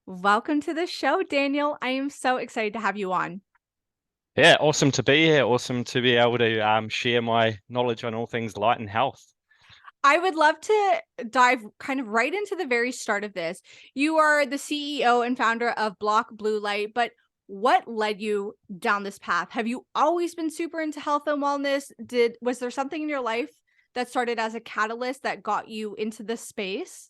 Welcome to the show, Daniel. I am so excited to have you on. Yeah, awesome to be here. Awesome to be able to share my knowledge on all things light and health. I would love to dive kind of right into the very start of this. You are the CEO and founder of BlockBlueLight, but what led you down this path? Have you always been super into health and wellness? Was there something in your life that started as a catalyst that got you into this space?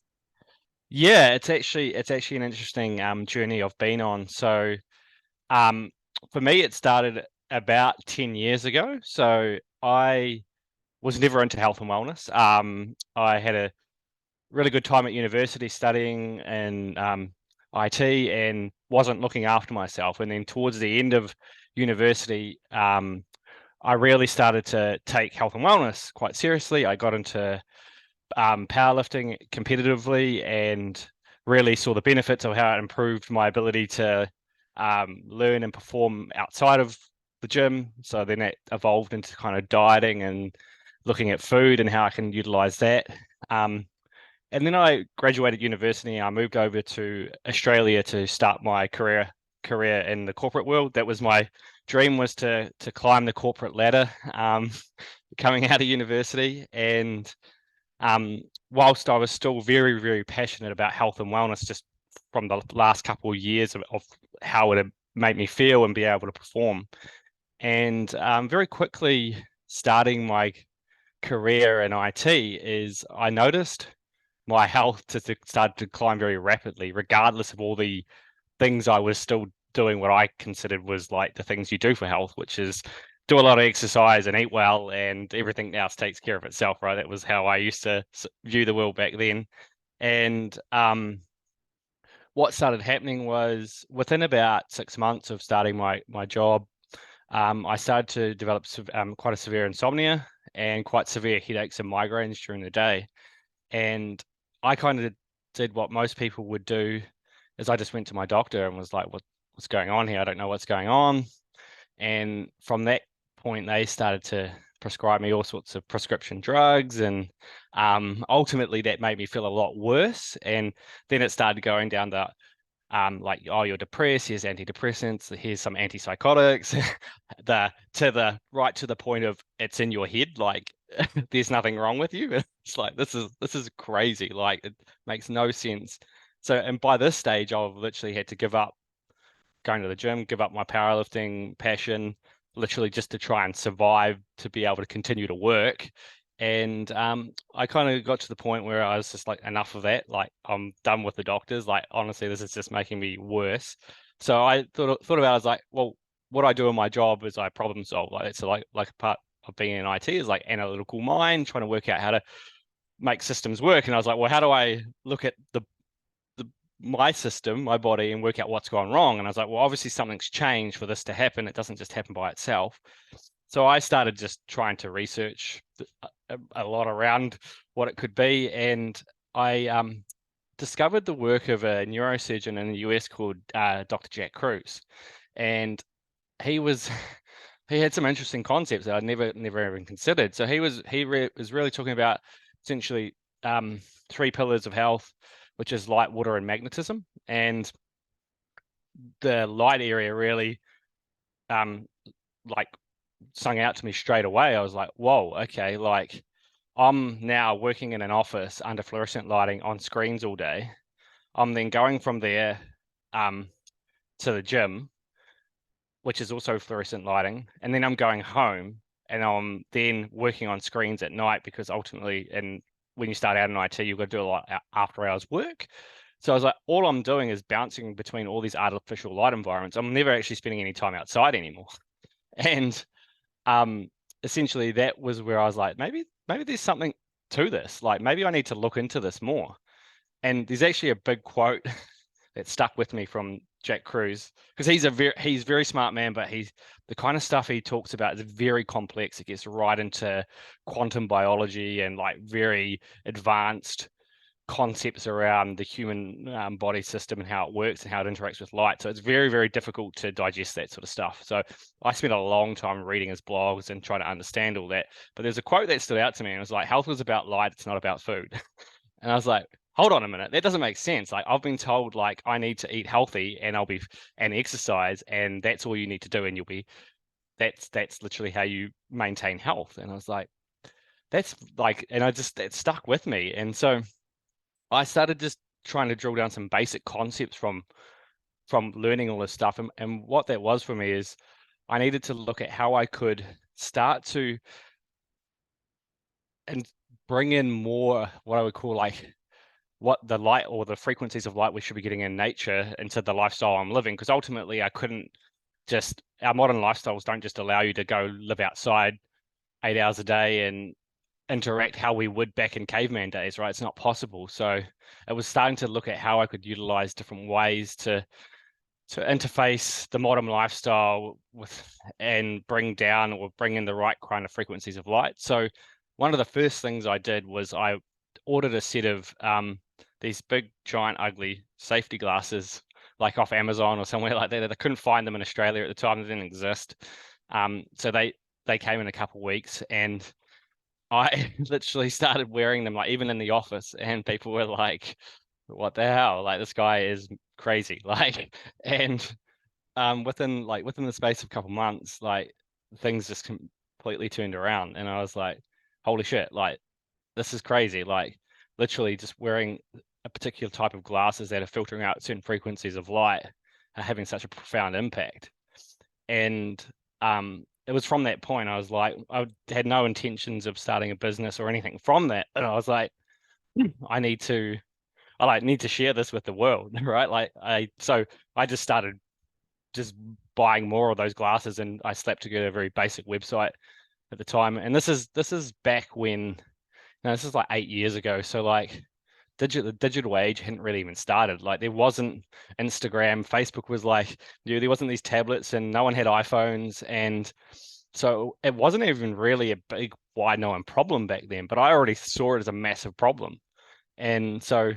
Yeah, it's actually an interesting journey I've been on. So um, for me, it started about 10 years ago. So I was never into health and wellness. I had a really good time at university studying in IT and wasn't looking after myself. And then towards the end of university, I really started to take health and wellness quite seriously. I got into powerlifting competitively and really saw the benefits of how it improved my ability to learn and perform outside of the gym. So then it evolved into kind of dieting and looking at food and how I can utilize that. Um, and then I graduated university. I moved over to Australia to start my career in the corporate world. That was my dream, was to climb the corporate ladder coming out of university. And whilst I was still very, very passionate about health and wellness, just from the last couple of years of how it made me feel and be able to perform. And very quickly starting my career in IT is I noticed my health just started to decline very rapidly, regardless of all the things I was still doing what I considered was like the things you do for health, which is do a lot of exercise and eat well, and everything else takes care of itself, right? That was how I used to view the world back then. And what started happening was within about 6 months of starting my job, I started to develop quite a severe insomnia and quite severe headaches and migraines during the day. And I kind of did what most people would do, is I just went to my doctor and was like, what's going on here? I don't know what's going on. And from that point, they started to prescribe me all sorts of prescription drugs. And ultimately, that made me feel a lot worse. And then it started going down the like, oh, you're depressed, here's antidepressants, here's some antipsychotics, to the point of it's in your head, like there's nothing wrong with you. It's like this is crazy. Like it makes no sense. So, and by this stage, I've literally had to give up going to the gym, give up my powerlifting passion, literally just to try and survive to be able to continue to work. And I kind of got to the point where I was just like, enough of that. Like, I'm done with the doctors. Like, honestly, this is just making me worse. So I thought about it, I was like, well, what I do in my job is I problem solve. Like, it's like a part of being in IT is like analytical mind, trying to work out how to make systems work. And I was like, well, how do I look at the my system, my body, and work out what's gone wrong? And I was like, well, obviously something's changed for this to happen. It doesn't just happen by itself. So I started just trying to research a lot around what it could be, and I discovered the work of a neurosurgeon in the US called Dr. Jack Kruse, and he was he had some interesting concepts that I'd never even considered. So was really talking about essentially three pillars of health, which is light, water, and magnetism. And the light area really um like sung out to me straight away. I was like, whoa, okay, like I'm now working in an office under fluorescent lighting on screens all day. I'm then going from there um to the gym, which is also fluorescent lighting, and then I'm going home and I'm then working on screens at night, because ultimately, and when you start out in IT, you've got to do a lot after hours work. So I was like, all I'm doing is bouncing between all these artificial light environments. I'm never actually spending any time outside anymore. And um, essentially that was where I was like, maybe there's something to this. Like maybe I need to look into this more. And there's actually a big quote that stuck with me from Jack Kruse, because he's very smart man, but he's the kind of stuff he talks about is very complex. It gets right into quantum biology and like very advanced concepts around the human body system and how it works and how it interacts with light. So it's very, very difficult to digest that sort of stuff. So I spent a long time reading his blogs and trying to understand all that. But there's a quote that stood out to me, and it was like, health was about light, it's not about food. And I was like, hold on a minute, that doesn't make sense. Like I've been told like I need to eat healthy and and exercise, and that's all you need to do, and that's literally how you maintain health. And I was like, that's like, and it stuck with me. And so I started just trying to drill down some basic concepts from learning all this stuff. And what that was for me is I needed to look at how I could start to and bring in more what I would call like what the light or the frequencies of light we should be getting in nature into the lifestyle I'm living. Because ultimately I couldn't just, our modern lifestyles don't just allow you to go live outside 8 hours a day and interact how we would back in caveman days, right? It's not possible. So it was starting to look at how I could utilize different ways to interface the modern lifestyle with and bring down or bring in the right kind of frequencies of light. So one of the first things I did was I ordered a set of these big, giant, ugly safety glasses, like off Amazon or somewhere like that. I couldn't find them in Australia at the time; they didn't exist. So they came in a couple of weeks, and I literally started wearing them, like even in the office, and people were like, "What the hell? Like this guy is crazy!" Like, and within the space of a couple months, like things just completely turned around, and I was like, "Holy shit! Like this is crazy!" Like literally just wearing a particular type of glasses that are filtering out certain frequencies of light are having such a profound impact. And it was from that point I was like, I had no intentions of starting a business or anything from that, and I was like, I need to, I like need to share this with the world, right? Like I just started just buying more of those glasses, and I slapped together a very basic website at the time. And this is back when, this is like 8 years ago. So like the digital age hadn't really even started. Like there wasn't Instagram, Facebook was like, there wasn't these tablets, and no one had iPhones, and so it wasn't even really a big wide known problem back then. But I already saw it as a massive problem, and so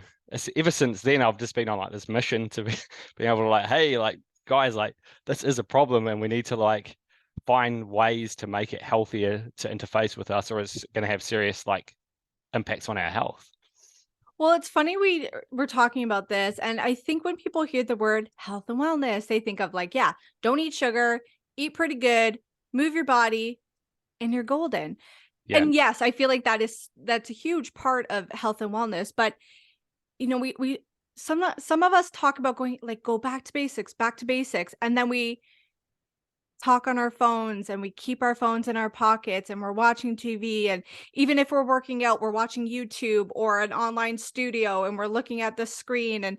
ever since then I've just been on like this mission to be able to like, hey, like guys, like this is a problem, and we need to like find ways to make it healthier to interface with us, or it's going to have serious like impacts on our health. Well, it's funny we're talking about this, and I think when people hear the word health and wellness, they think of like, yeah, don't eat sugar, eat pretty good, move your body, and you're golden. Yeah, And yes, I feel like that's a huge part of health and wellness, but we some of us talk about going like go back to basics, and then we talk on our phones and we keep our phones in our pockets and we're watching TV, and even if we're working out, we're watching YouTube or an online studio and we're looking at the screen, and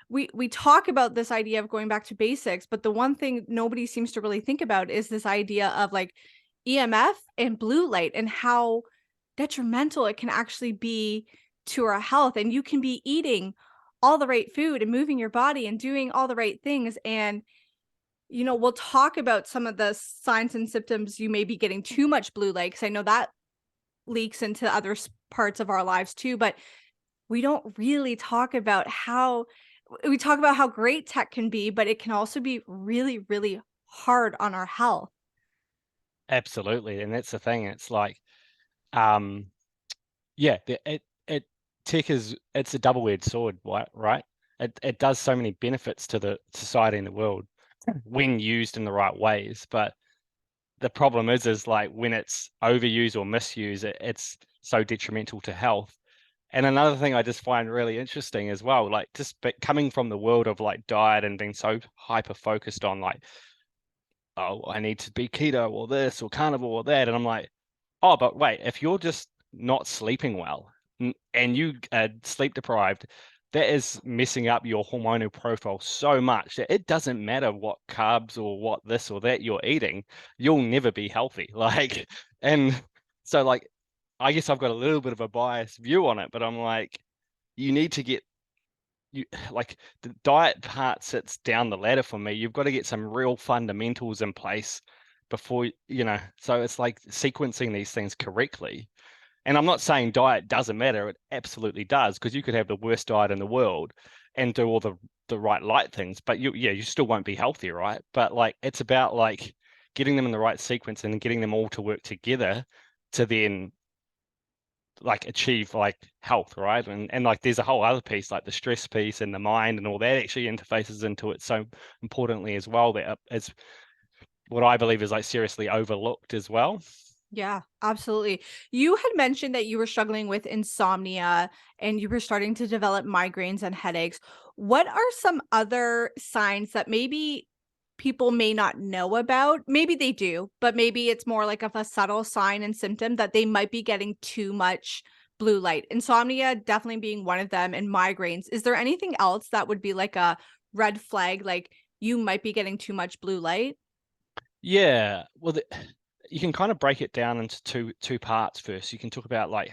we talk about this idea of going back to basics, but the one thing nobody seems to really think about is this idea of like EMF and blue light and how detrimental it can actually be to our health. And you can be eating all the right food and moving your body and doing all the right things, and we'll talk about some of the signs and symptoms you may be getting too much blue light, because I know that leaks into other parts of our lives too. But we don't really talk about how we talk about how great tech can be, but it can also be really, really hard on our health. absolutely. And that's the thing. It's like, um, yeah, it tech it's a double-edged sword, right? It does so many benefits to the society and the world when used in the right ways. But the problem is like when it's overused or misused, it's so detrimental to health. And another thing I just find really interesting as well, like just coming from the world of like diet and being so hyper focused on like, oh, I need to be keto or this or carnivore or that. And I'm like, oh, but wait, if you're just not sleeping well and you are sleep deprived, that is messing up your hormonal profile so much that it doesn't matter what carbs or what this or that you're eating, you'll never be healthy. Like, and so like, I guess I've got a little bit of a biased view on it, but I'm like, you need to get you like the diet part sits down the ladder for me. You've got to get some real fundamentals in place before, so it's like sequencing these things correctly. And I'm not saying diet doesn't matter. It absolutely does, because you could have the worst diet in the world and do all the right light things, but you still won't be healthy, right? But like it's about like getting them in the right sequence and getting them all to work together to then like achieve like health, right? And like there's a whole other piece, like the stress piece and the mind and all that actually interfaces into it so importantly as well, that is what I believe is like seriously overlooked as well. Yeah, absolutely. You had mentioned that you were struggling with insomnia and you were starting to develop migraines and headaches. What are some other signs that maybe people may not know about? Maybe they do, but maybe it's more like of a subtle sign and symptom that they might be getting too much blue light. Insomnia definitely being one of them, and migraines. Is there anything else that would be like a red flag, like you might be getting too much blue light? Yeah, well, you can kind of break it down into two parts first. You can talk about like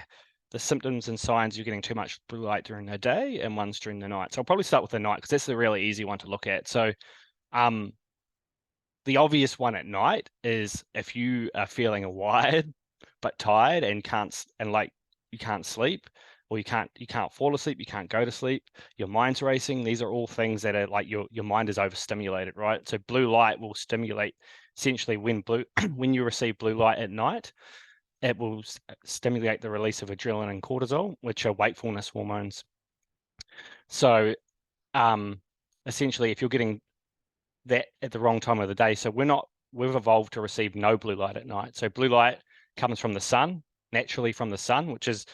the symptoms and signs you're getting too much blue light during the day, and ones during the night. So I'll probably start with the night because that's the really easy one to look at. So, um, the obvious one at night is if you are feeling wired but tired and like you can't sleep, or you can't fall asleep, you can't go to sleep, your mind's racing. These are all things that are like your mind is overstimulated, right? So blue light will stimulate essentially when you receive blue light at night, it will stimulate the release of adrenaline and cortisol, which are wakefulness hormones. So essentially if you're getting that at the wrong time of the day. So we've evolved to receive no blue light at night. So blue light comes from the sun, naturally from the sun, which is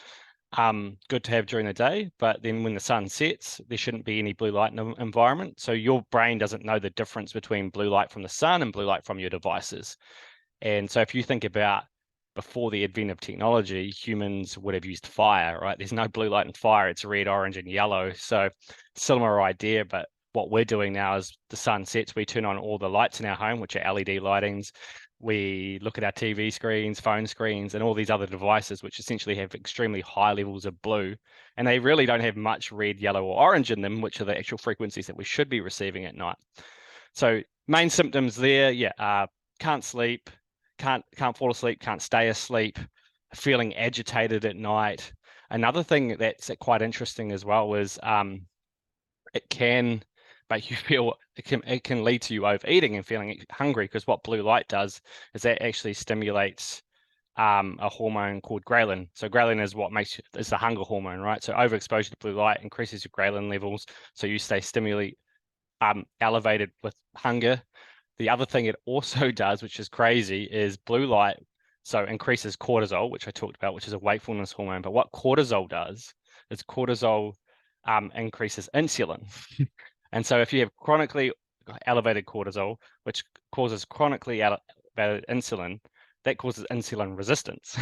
good to have during the day. But then when the sun sets, there shouldn't be any blue light in the environment. So your brain doesn't know the difference between blue light from the sun and blue light from your devices. And so if you think about before the advent of technology, humans would have used fire, right? There's no blue light in fire, it's red, orange, and yellow. So similar idea, but what we're doing now is the sun sets, we turn on all the lights in our home, which are LED lightings. We look at our TV screens, phone screens, and all these other devices, which essentially have extremely high levels of blue. And they really don't have much red, yellow, or orange in them, which are the actual frequencies that we should be receiving at night. So main symptoms there, yeah, can't sleep, can't fall asleep, can't stay asleep, feeling agitated at night. Another thing that's quite interesting as well is it can make you feel it can lead to you overeating and feeling hungry, because what blue light does is that actually stimulates a hormone called ghrelin. So ghrelin is the hunger hormone, right? So overexposure to blue light increases your ghrelin levels, so you stay elevated with hunger. The other thing it also does, which is crazy, is blue light so increases cortisol, which I talked about, which is a wakefulness hormone. But what cortisol does is cortisol increases insulin. And so if you have chronically elevated cortisol, which causes chronically elevated insulin, that causes insulin resistance.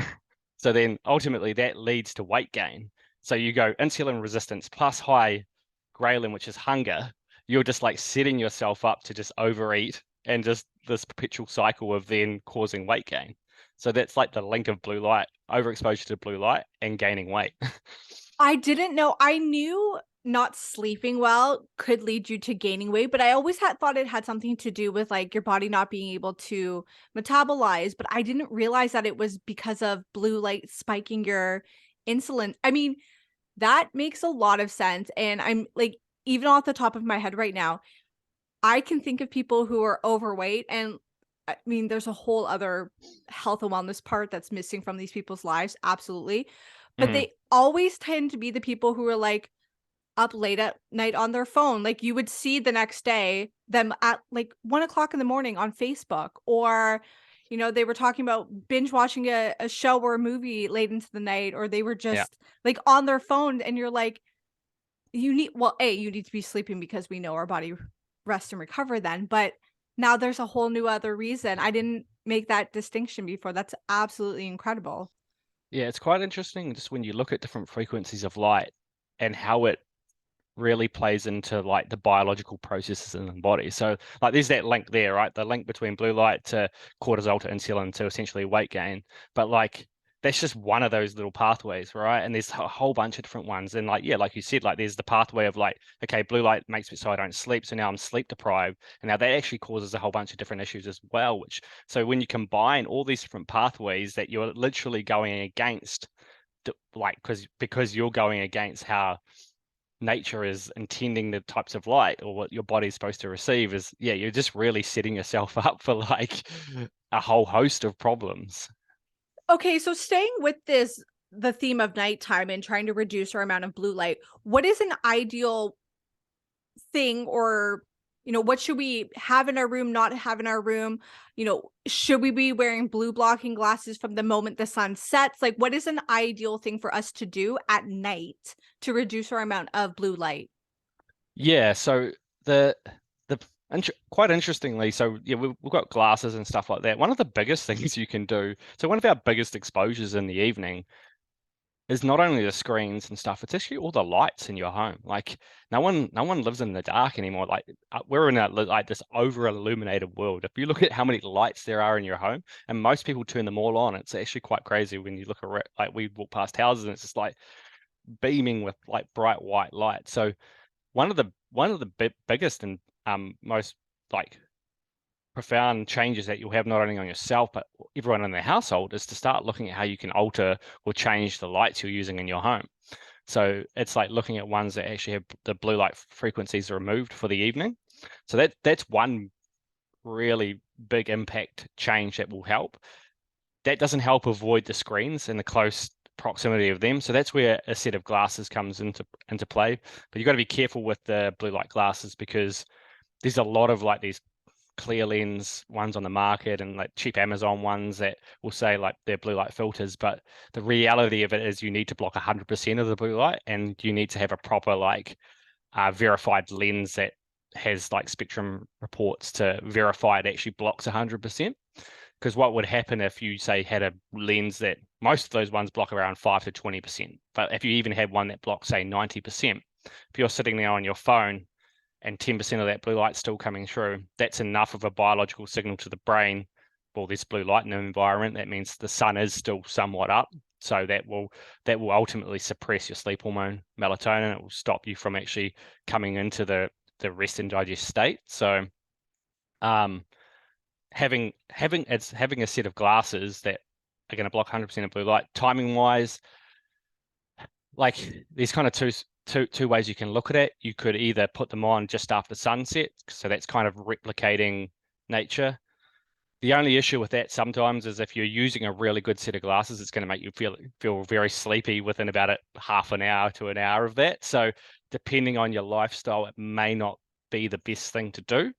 So then ultimately that leads to weight gain. So you go insulin resistance plus high ghrelin, which is hunger. You're just like setting yourself up to just overeat, and just this perpetual cycle of then causing weight gain. So that's like the link of blue light, overexposure to blue light, and gaining weight. I didn't know. I knew not sleeping well could lead you to gaining weight, but I always had thought it had something to do with like your body not being able to metabolize, but I didn't realize that it was because of blue light spiking your insulin. I mean, that makes a lot of sense. And I'm like, even off the top of my head right now, I can think of people who are overweight, and I mean, there's a whole other health and wellness part that's missing from these people's lives, absolutely. But Mhm. they always tend to be the people who are like up late at night on their phone. Like you would see the next day them at like 1 o'clock in the morning on Facebook, or they were talking about binge watching a show or a movie late into the night, or they were Yeah. just like on their phone, and you're like, you need to be sleeping because we know our body rest and recover then. But now there's a whole new other reason. I didn't make that distinction before. That's absolutely incredible. Yeah, it's quite interesting just when you look at different frequencies of light and how it really plays into like the biological processes in the body. So like there's that link there, right? The link between blue light to cortisol to insulin to essentially weight gain. But like that's just one of those little pathways, right? And there's a whole bunch of different ones. And like, yeah, like you said, like there's the pathway of like, okay, blue light makes me so I don't sleep. So now I'm sleep deprived. And now that actually causes a whole bunch of different issues as well, which so when you combine all these different pathways that you're literally going against, like because you're going against how nature is intending the types of light or what your body's supposed to receive, is yeah, you're just really setting yourself up for like a whole host of problems. Okay, so staying with this the theme of nighttime and trying to reduce our amount of blue light, what is an ideal thing, or what should we have in our room, not have in our room? Should we be wearing blue blocking glasses from the moment the sun sets? Like, what is an ideal thing for us to do at night to reduce our amount of blue light? Yeah, so the quite interestingly, so yeah, we've got glasses and stuff like that. One of the biggest things you can do, so one of our biggest exposures in the evening is not only the screens and stuff, it's actually all the lights in your home. Like no one lives in the dark anymore. Like we're in like this over illuminated world. If you look at how many lights there are in your home, and most people turn them all on, it's actually quite crazy when you look around. Like we walk past houses and it's just like beaming with like bright white light. So one of the biggest and most like profound changes that you'll have not only on yourself but everyone in the household is to start looking at how you can alter or change the lights you're using in your home. So it's like looking at ones that actually have the blue light frequencies removed for the evening. So that's one really big impact change that will help. That doesn't help avoid the screens and the close proximity of them. So that's where a set of glasses comes into play. But you've got to be careful with the blue light glasses because there's a lot of like these clear lens ones on the market and like cheap Amazon ones that will say like they're blue light filters, but the reality of it is you need to block 100% of the blue light, and you need to have a proper like verified lens that has like spectrum reports to verify it actually blocks 100%. Because what would happen if you say had a lens that most of those ones block around 5 to 20%, but if you even had one that blocks say 90%, if you're sitting there on your phone and 10% of that blue light's still coming through, that's enough of a biological signal to the brain. Well, there's blue light in the environment. That means the sun is still somewhat up. So that will ultimately suppress your sleep hormone melatonin. It will stop you from actually coming into the rest and digest state. So having a set of glasses that are going to block 100% of blue light, timing wise, like there's kind of two ways you can look at it. You could either put them on just after sunset, so that's kind of replicating nature. The only issue with that sometimes is if you're using a really good set of glasses, it's going to make you feel very sleepy within about half an hour to an hour of that. So depending on your lifestyle, it may not be the best thing to do.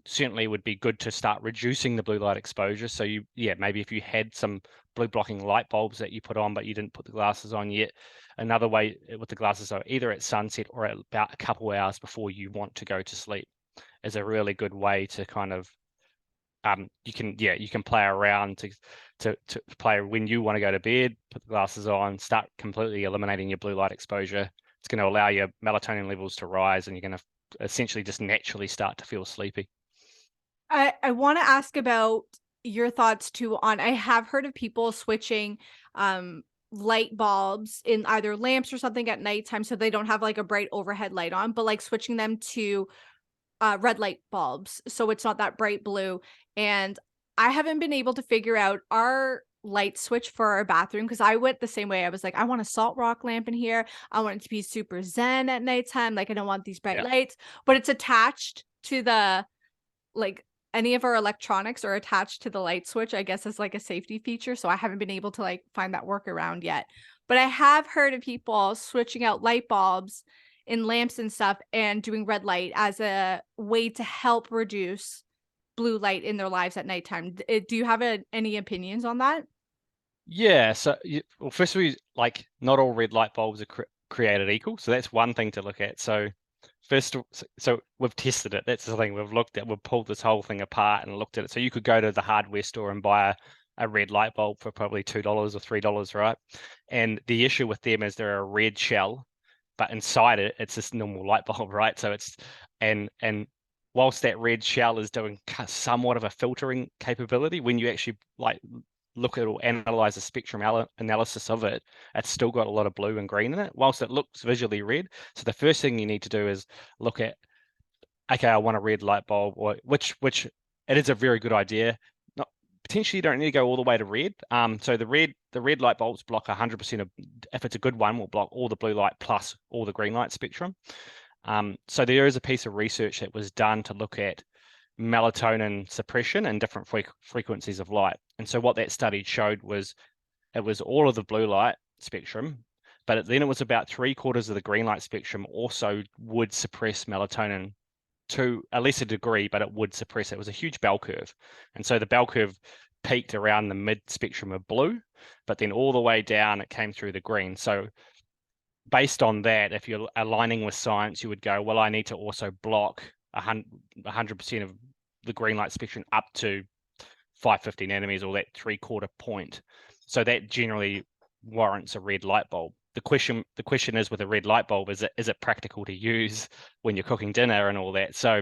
Certainly would be good to start reducing the blue light exposure. So maybe if you had some blue blocking light bulbs that you put on, but you didn't put the glasses on yet. Another way with the glasses are either at sunset or at about a couple hours before you want to go to sleep is a really good way to kind of you can play around to play when you want to go to bed, put the glasses on, start completely eliminating your blue light exposure. It's going to allow your melatonin levels to rise, and you're going to essentially just naturally start to feel sleepy. I want to ask about your thoughts too on, I have heard of people switching light bulbs in either lamps or something at nighttime so they don't have like a bright overhead light on, but like switching them to red light bulbs so it's not that bright blue. And I haven't been able to figure out our light switch for our bathroom because I went the same way. I was like, I want a salt rock lamp in here. I want it to be super zen at nighttime. Like, I don't want these bright Yeah. lights, but it's attached to the like any of our electronics are attached to the light switch, I guess, as like a safety feature. So I haven't been able to like find that workaround yet. But I have heard of people switching out light bulbs in lamps and stuff and doing red light as a way to help reduce blue light in their lives at nighttime. Do you have any opinions on that? Yeah. So, well, firstly, like not all red light bulbs are created equal. So that's one thing to look at. So so we've tested it. That's the thing we've looked at. We've pulled this whole thing apart and looked at it. So you could go to the hardware store and buy a red light bulb for probably $2 or $3, right? And the issue with them is they're a red shell, but inside it's this normal light bulb, right? So and whilst that red shell is doing somewhat of a filtering capability, when you actually like look at or analyze the spectrum analysis of it, it's still got a lot of blue and green in it, whilst it looks visually red. So the first thing you need to do is look at, okay, I want a red light bulb, or which it is a very good idea. Not potentially you don't need to go all the way to red. So the red light bulbs block 100% of, if it's a good one, will block all the blue light plus all the green light spectrum. So there is a piece of research that was done to look at melatonin suppression and different frequencies of light. And so what that study showed was it was all of the blue light spectrum, but then it was about 3/4 of the green light spectrum also would suppress melatonin to a lesser degree, but it would suppress it. It was a huge bell curve. And so the bell curve peaked around the mid spectrum of blue, but then all the way down, it came through the green. So based on that, if you're aligning with science, you would go, well, I need to also block 100% of the green light spectrum up to 550 nanometers, or that 3/4 point. So that generally warrants a red light bulb. The question is, with a red light bulb, is it practical to use when you're cooking dinner and all that? So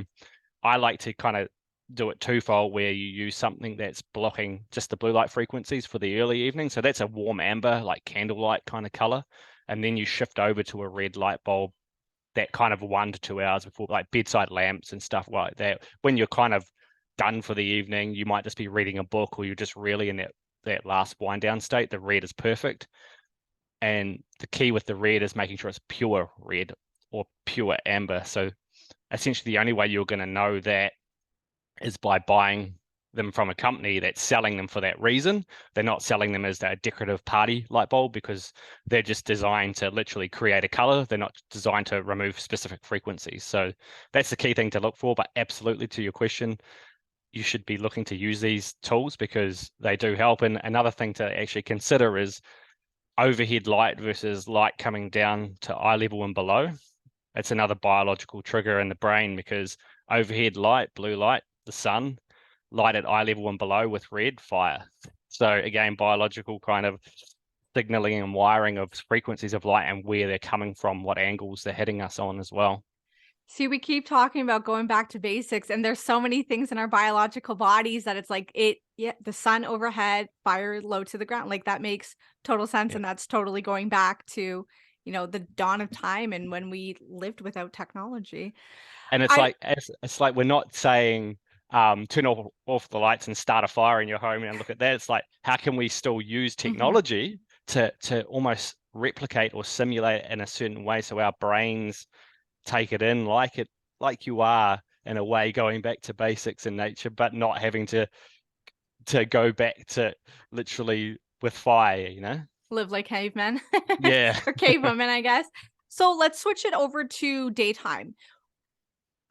I like to kind of do it twofold, where you use something that's blocking just the blue light frequencies for the early evening. So that's a warm amber, like candlelight kind of color. And then you shift over to a red light bulb that kind of 1 to 2 hours before, like bedside lamps and stuff like that. When you're kind of done for the evening, you might just be reading a book, or you're just really in that last wind down state. The red is perfect. And the key with the red is making sure it's pure red or pure amber. So essentially the only way you're going to know that is by buying them from a company that's selling them for that reason. They're not selling them as a decorative party light bulb, because they're just designed to literally create a color. They're not designed to remove specific frequencies. So that's the key thing to look for. But absolutely, to your question, you should be looking to use these tools because they do help. And another thing to actually consider is overhead light versus light coming down to eye level and below. It's another biological trigger in the brain, because overhead light, blue light, the sun, light at eye level and below with red, fire. So again, biological kind of signaling and wiring of frequencies of light and where they're coming from, what angles they're hitting us on as well. See, we keep talking about going back to basics, and there's so many things in our biological bodies that it's like the sun overhead, fire low to the ground. Like that makes total sense. Yeah. And that's totally going back to, the dawn of time and when we lived without technology. And I it's like we're not saying turn off the lights and start a fire in your home and look at that. It's like, how can we still use Mhm. technology to almost replicate or simulate it in a certain way, so our brains take it in like you are, in a way, going back to basics in nature, but not having to go back to literally with fire. Live like cavemen Yeah. or cavewomen, I guess. So let's switch it over to daytime.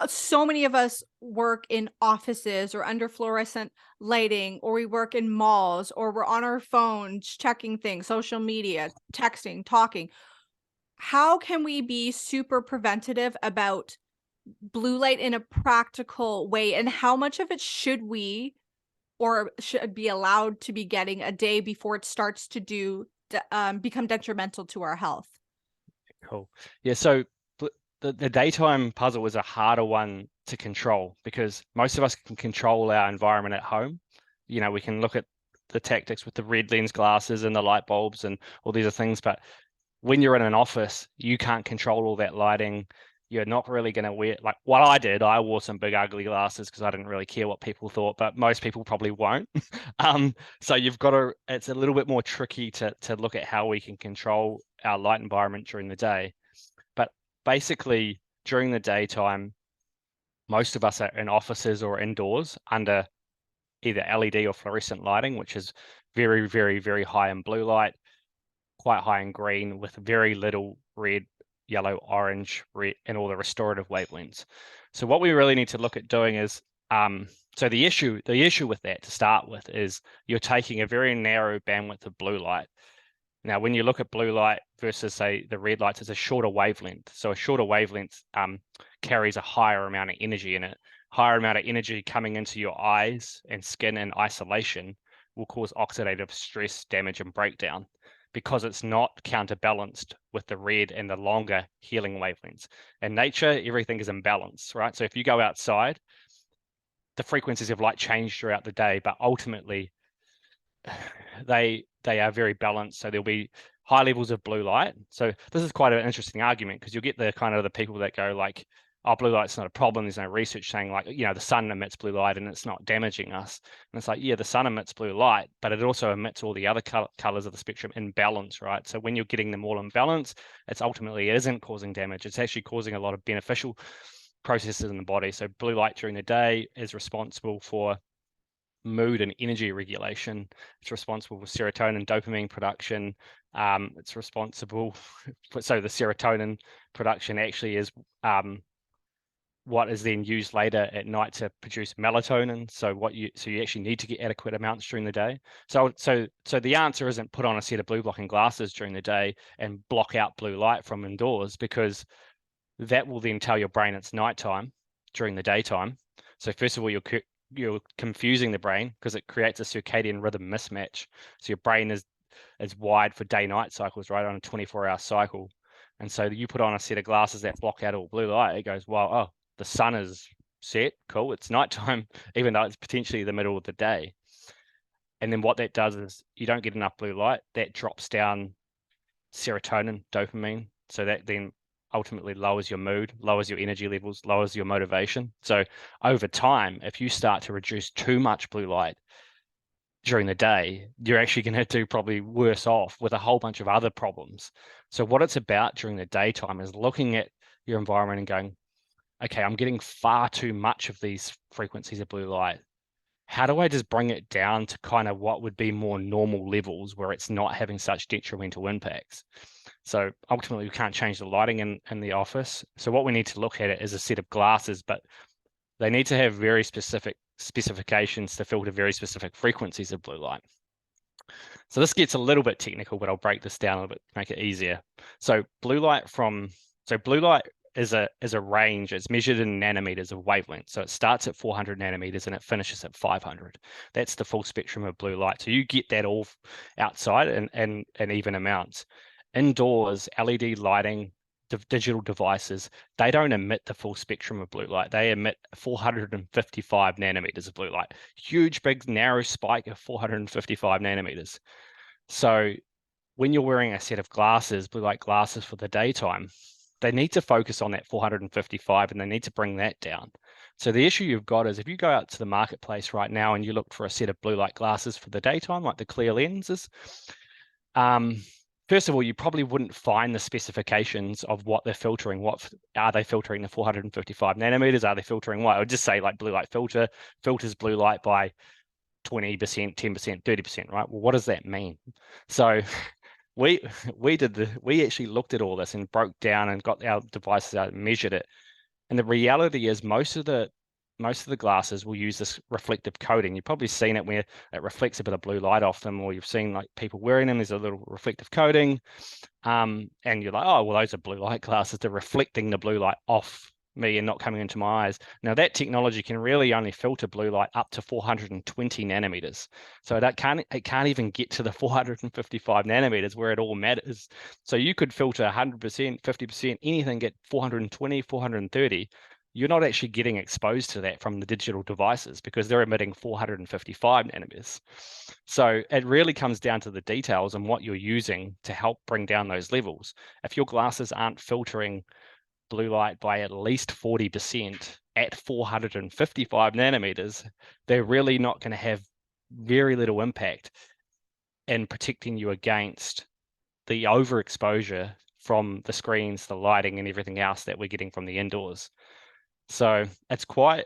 So many of us work in offices or under fluorescent lighting, or we work in malls, or we're on our phones checking things, social media, texting, talking. How can we be super preventative about blue light in a practical way? And how much of it should we or should be allowed to be getting a day before it starts to become detrimental to our health? Cool. Yeah, so the daytime puzzle is a harder one to control, because most of us can control our environment at home. We can look at the tactics with the red lens glasses and the light bulbs and all these other things, but when you're in an office, you can't control all that lighting. You're not really going to wear, like what I did. I wore some big ugly glasses because I didn't really care what people thought, but most people probably won't. So you've got to. It's a little bit more tricky to look at how we can control our light environment during the day. But basically, during the daytime, most of us are in offices or indoors under either LED or fluorescent lighting, which is very, very, very high in blue light, quite high in green, with very little red, yellow, orange, red, and all the restorative wavelengths. So what we really need to look at doing is, so the issue with that, to start with, is you're taking a very narrow bandwidth of blue light. Now, when you look at blue light versus, say, the red lights, it's a shorter wavelength. So a shorter wavelength carries a higher amount of energy in it. Higher amount of energy coming into your eyes and skin in isolation will cause oxidative stress, damage, and breakdown, because it's not counterbalanced with the red and the longer healing wavelengths. In nature, everything is in balance, right? So if you go outside, the frequencies of light change throughout the day, but ultimately they are very balanced. So there'll be high levels of blue light. So this is quite an interesting argument, because you'll get the people that go like, oh, blue light's not a problem. There's no research saying, like, the sun emits blue light and it's not damaging us. And it's like, yeah, the sun emits blue light, but it also emits all the other colors of the spectrum in balance, right? So when you're getting them all in balance, it isn't causing damage. It's actually causing a lot of beneficial processes in the body. So blue light during the day is responsible for mood and energy regulation. It's responsible for serotonin, dopamine production. It's responsible so the serotonin production actually is what is then used later at night to produce melatonin. So you actually need to get adequate amounts during the day. So the answer isn't put on a set of blue blocking glasses during the day and block out blue light from indoors, because that will then tell your brain it's nighttime during the daytime. So first of all, you're confusing the brain because it creates a circadian rhythm mismatch. So your brain is wired for day-night cycles, right, on a 24-hour cycle. And so you put on a set of glasses that block out all blue light, it goes, well, oh, the sun is set, cool, it's nighttime, even though it's potentially the middle of the day. And then what that does is you don't get enough blue light, that drops down serotonin, dopamine. So that then ultimately lowers your mood, lowers your energy levels, lowers your motivation. So over time, if you start to reduce too much blue light during the day, you're actually going to do probably worse off with a whole bunch of other problems. So what it's about during the daytime is looking at your environment and going, okay, I'm getting far too much of these frequencies of blue light. How do I just bring it down to kind of what would be more normal levels where it's not having such detrimental impacts? So ultimately, we can't change the lighting in the office. So what we need to look at it is a set of glasses, but they need to have very specific specifications to filter very specific frequencies of blue light. So this gets a little bit technical, but I'll break this down a little bit to make it easier. So blue light is a range. It's measured in nanometers of wavelength. So it starts at 400 nanometers and it finishes at 500. That's the full spectrum of blue light. So you get that all outside in even amounts. Indoors, LED lighting, digital devices, they don't emit the full spectrum of blue light. They emit 455 nanometers of blue light. Huge, big, narrow spike of 455 nanometers. So when you're wearing a set of glasses, blue light glasses for the daytime, they need to focus on that 455 and they need to bring that down. So the issue you've got is if you go out to the marketplace right now and you look for a set of blue light glasses for the daytime, like the clear lenses, first of all, you probably wouldn't find the specifications of what they're filtering. What are they filtering? The 455 nanometers? Are they filtering what? I would just say like blue light filters blue light by 20%, 10%, 30%, right? Well, what does that mean? So we actually looked at all this and broke down and got our devices out and measured it. And the reality is most of the glasses will use this reflective coating. You've probably seen it where it reflects a bit of blue light off them, or you've seen like people wearing them. There's a little reflective coating, and you're like, oh, well, those are blue light glasses. They're reflecting the blue light off me and not coming into my eyes. Now that technology can really only filter blue light up to 420 nanometers. So it can't even get to the 455 nanometers where it all matters. So you could filter 100%, 50%, anything at 420, 430. You're not actually getting exposed to that from the digital devices because they're emitting 455 nanometers. So it really comes down to the details and what you're using to help bring down those levels. If your glasses aren't filtering blue light by at least 40% at 455 nanometers, they're really not going to have very little impact in protecting you against the overexposure from the screens, the lighting, and everything else that we're getting from the indoors. So it's quite,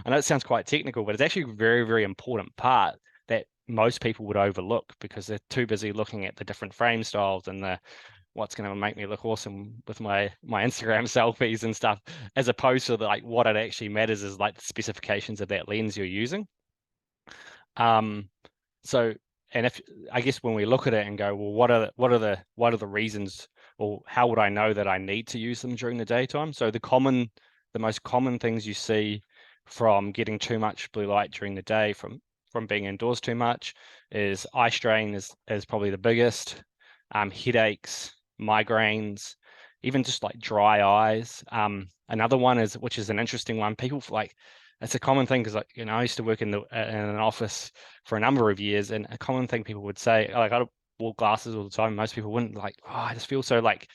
I know it sounds quite technical, but it's actually a very, very important part that most people would overlook because they're too busy looking at the different frame styles and the what's going to make me look awesome with my Instagram selfies and stuff, as opposed to like what it actually matters is like the specifications of that lens you're using. So, and if I guess when we look at it and go, well, what are the reasons, or how would I know that I need to use them during the daytime? So the most common things you see from getting too much blue light during the day from being indoors too much is eye strain is probably the biggest, headaches, migraines, even just like dry eyes. Another one is, which is an interesting one, people like, it's a common thing because, like, you know, I used to work in an office for a number of years, and a common thing people would say, like, I wore glasses all the time. Most people wouldn't, like, oh, I just feel so like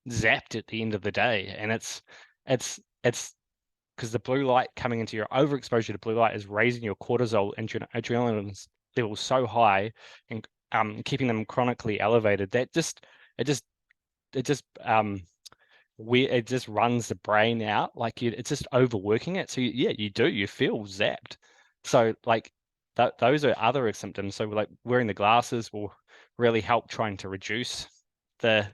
zapped at the end of the day, and it's because the blue light coming into your overexposure to blue light is raising your cortisol and adrenaline levels so high and keeping them chronically elevated that it just runs the brain out, like it's just overworking it. So you feel zapped. So like those are other symptoms. So like wearing the glasses will really help trying to reduce the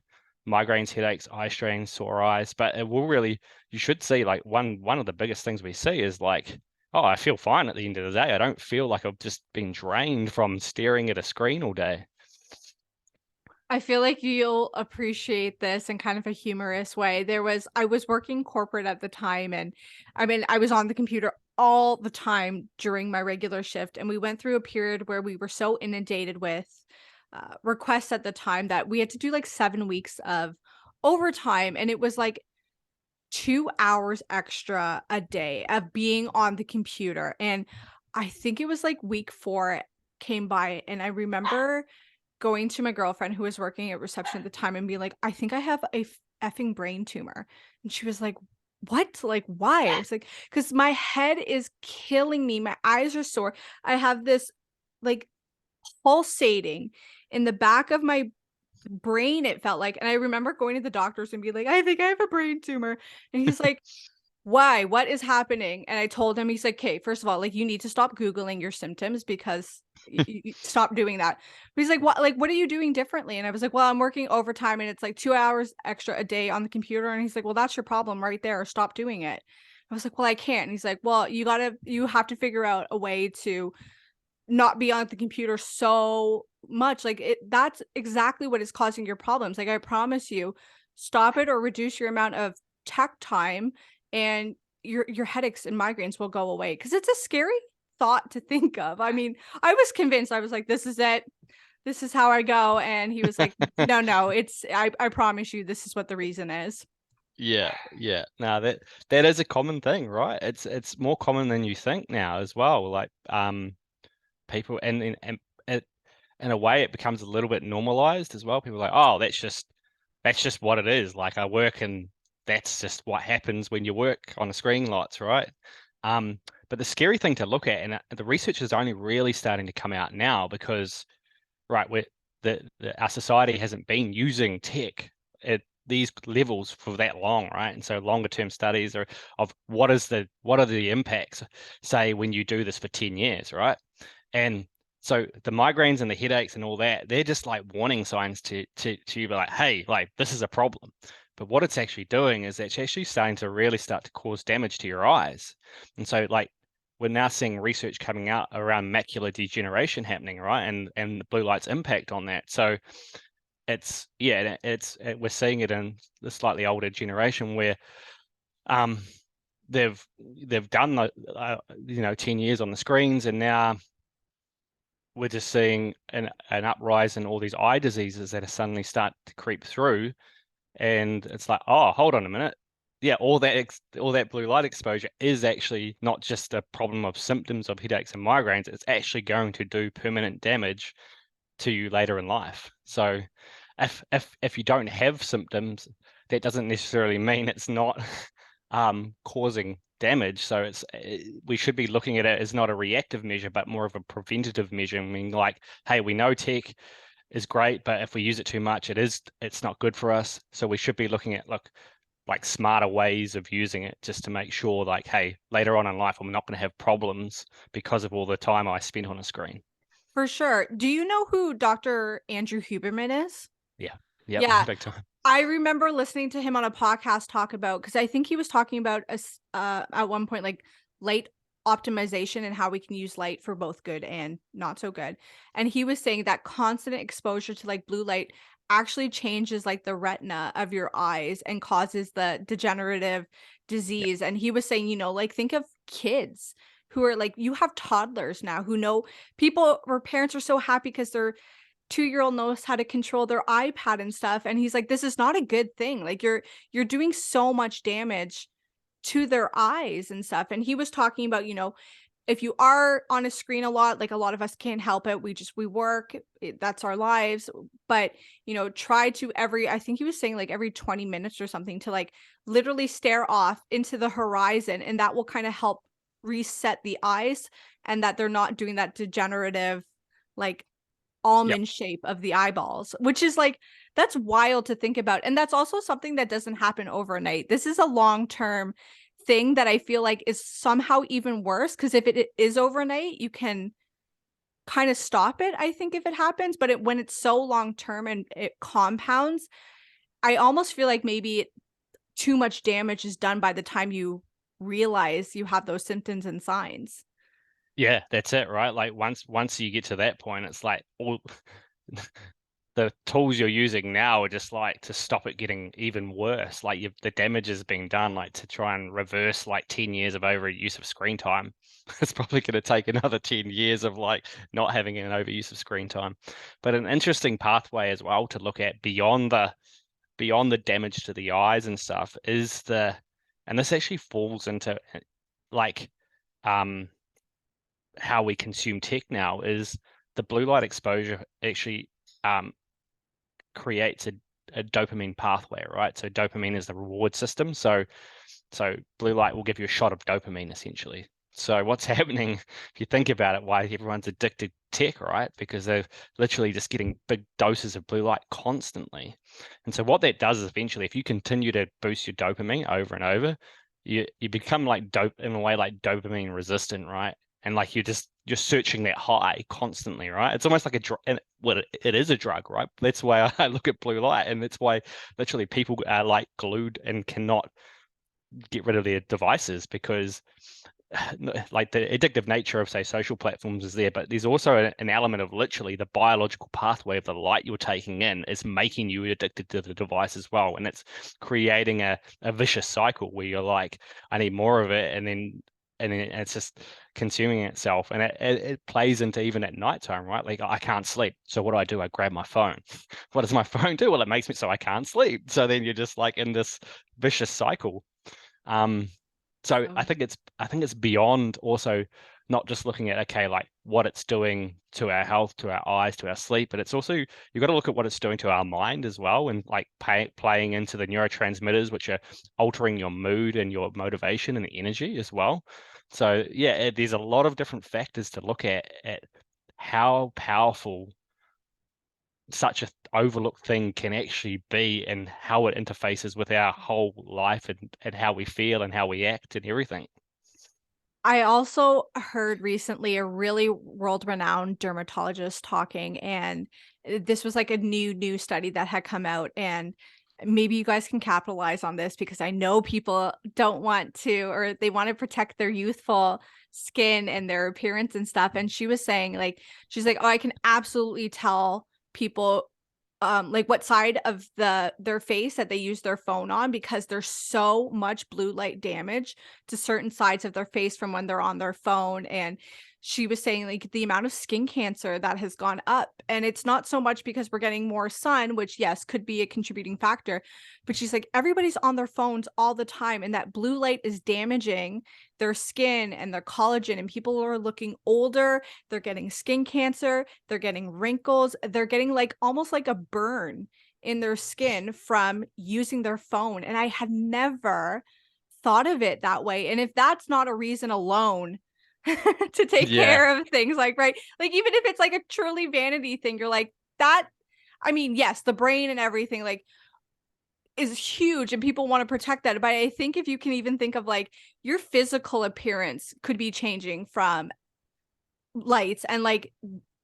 migraines, headaches, eye strains, sore eyes. But it will really, you should see like one of the biggest things we see is like, oh, I feel fine at the end of the day. I don't feel like I've just been drained from staring at a screen all day. I feel like you'll appreciate this in kind of a humorous way. I was working corporate at the time, and I mean, I was on the computer all the time during my regular shift, and we went through a period where we were so inundated with requests at the time that we had to do like 7 weeks of overtime, and it was like 2 hours extra a day of being on the computer. And I think it was like week 4 came by, and I remember going to my girlfriend who was working at reception at the time and being like, "I think I have a effing brain tumor." And she was like, "What? Like, why?" I was like, "'Cause my head is killing me. My eyes are sore. I have this like pulsating in the back of my brain," it felt like. And I remember going to the doctors and being like, "I think I have a brain tumor." And he's like, "Why? What is happening?" And I told him, he's like, "Okay, first of all, like, you need to stop Googling your symptoms because stop doing that." But he's like, what are you doing differently?" And I was like, "Well, I'm working overtime and it's like 2 hours extra a day on the computer." And he's like, "Well, that's your problem right there. Stop doing it." I was like, "Well, I can't." And he's like, "Well, you have to figure out a way to not be on the computer so much. Like that's exactly what is causing your problems. Like I promise you, stop it or reduce your amount of tech time and your headaches and migraines will go away." Because it's a scary thought to think of. I mean, I was convinced. I was like, "This is it. This is how I go." And he was like, "No, no, I promise you this is what the reason is." Yeah, yeah. No, that is a common thing, right? It's more common than you think now as well. Like people and it, in a way it becomes a little bit normalized as well. People are like, oh, that's just what it is. Like I work and that's just what happens when you work on a screen lots, right? But the scary thing to look at, and the research is only really starting to come out now because, right, our society hasn't been using tech at these levels for that long, right? And so longer term studies are of what are the impacts, say, when you do this for 10 years, right? And so the migraines and the headaches and all that, they're just like warning signs to you, be like, hey, like this is a problem. But what it's actually doing is it's actually starting to really start to cause damage to your eyes. And so like we're now seeing research coming out around macular degeneration happening, right? And the blue light's impact on that. So we're seeing it in the slightly older generation where um they've done the 10 years on the screens, and now we're just seeing an uprise in all these eye diseases that are suddenly start to creep through. And it's like, oh, hold on a minute. Yeah, all that blue light exposure is actually not just a problem of symptoms of headaches and migraines. It's actually going to do permanent damage to you later in life. So if you don't have symptoms, that doesn't necessarily mean it's not causing damage. So we should be looking at it as not a reactive measure, but more of a preventative measure. I mean, like, hey, we know tech is great, but if we use it too much, it's not good for us. So we should be looking at like smarter ways of using it, just to make sure, like, hey, later on in life, I'm not going to have problems because of all the time I spent on a screen. For sure. Do you know who Dr. Andrew Huberman is? Yeah. Yep. Yeah. Big time. I remember listening to him on a podcast talk about, because I think he was talking about at one point like light optimization and how we can use light for both good and not so good. And he was saying that constant exposure to like blue light actually changes like the retina of your eyes and causes the degenerative Yep. disease. And he was saying, like think of kids who are like, you have toddlers now who know people or parents are so happy because their 2-year-old knows how to control their iPad and stuff. And he's like, this is not a good thing. Like you're doing so much damage to their eyes and stuff. And he was talking about, if you are on a screen a lot, like a lot of us can't help it. We work, that's our lives. But, try to I think he was saying like every 20 minutes or something to like literally stare off into the horizon. And that will kind of help reset the eyes, and that they're not doing that degenerative, like Yep. almond shape of the eyeballs, which is like, that's wild to think about. And that's also something that doesn't happen overnight. This is a long-term thing that I feel like is somehow even worse, because if it is overnight, you can kind of stop it, I think, if it happens, but when it's so long term and it compounds, I almost feel like maybe too much damage is done by the time you realize you have those symptoms and signs. Yeah, that's it, right? Like once you get to that point, it's like all the tools you're using now are just like to stop it getting even worse. Like the damage is being done, like to try and reverse like 10 years of overuse of screen time. It's probably going to take another 10 years of like not having an overuse of screen time. But an interesting pathway as well to look at beyond the damage to the eyes and stuff is and this actually falls into like um how we consume tech now, is the blue light exposure actually um creates a dopamine pathway, right? So dopamine is the reward system. So blue light will give you a shot of dopamine essentially. So what's happening, if you think about it, why everyone's addicted to tech, right? Because they're literally just getting big doses of blue light constantly. And so what that does is eventually, if you continue to boost your dopamine over and over, you become like in a way like dopamine resistant, right? And like you're searching that high constantly, right? It's almost like a drug, and well, it is a drug, right? That's why I look at blue light, and that's why literally people are like glued and cannot get rid of their devices, because like the addictive nature of say social platforms is there, but there's also an element of literally the biological pathway of the light you're taking in is making you addicted to the device as well, and it's creating a vicious cycle where you're like, I need more of it, and then it's just consuming itself, and it plays into even at nighttime, right? Like I can't sleep, so what do? I grab my phone. What does my phone do? Well, it makes me so I can't sleep, so then you're just like in this vicious cycle. um so Oh, I think it's beyond also not just looking at, okay, like what it's doing to our health, to our eyes, to our sleep, but it's also, you've got to look at what it's doing to our mind as well, and like playing into the neurotransmitters, which are altering your mood and your motivation and energy as well. So yeah, there's a lot of different factors to look at how powerful such a overlooked thing can actually be, and how it interfaces with our whole life, and how we feel and how we act and everything. I also heard recently a really world-renowned dermatologist talking, and this was like a new study that had come out, and maybe you guys can capitalize on this because I know people don't want to, or they want to protect their youthful skin and their appearance and stuff. And she was saying, like, she's like, oh, I can absolutely tell people like what side of their face that they use their phone on, because there's so much blue light damage to certain sides of their face from when they're on their phone. And she was saying like the amount of skin cancer that has gone up, and it's not so much because we're getting more sun, which yes could be a contributing factor, but she's like everybody's on their phones all the time, and that blue light is damaging their skin and their collagen, and people are looking older, they're getting skin cancer, they're getting wrinkles, they're getting like almost like a burn in their skin from using their phone. And I had never thought of it that way. And if that's not a reason alone to take Yeah, care of things, like, right, like even if it's like a truly vanity thing, you're like, that, I mean, yes, the brain and everything like is huge and people want to protect that. But I think if you can even think of like your physical appearance could be changing from lights, and like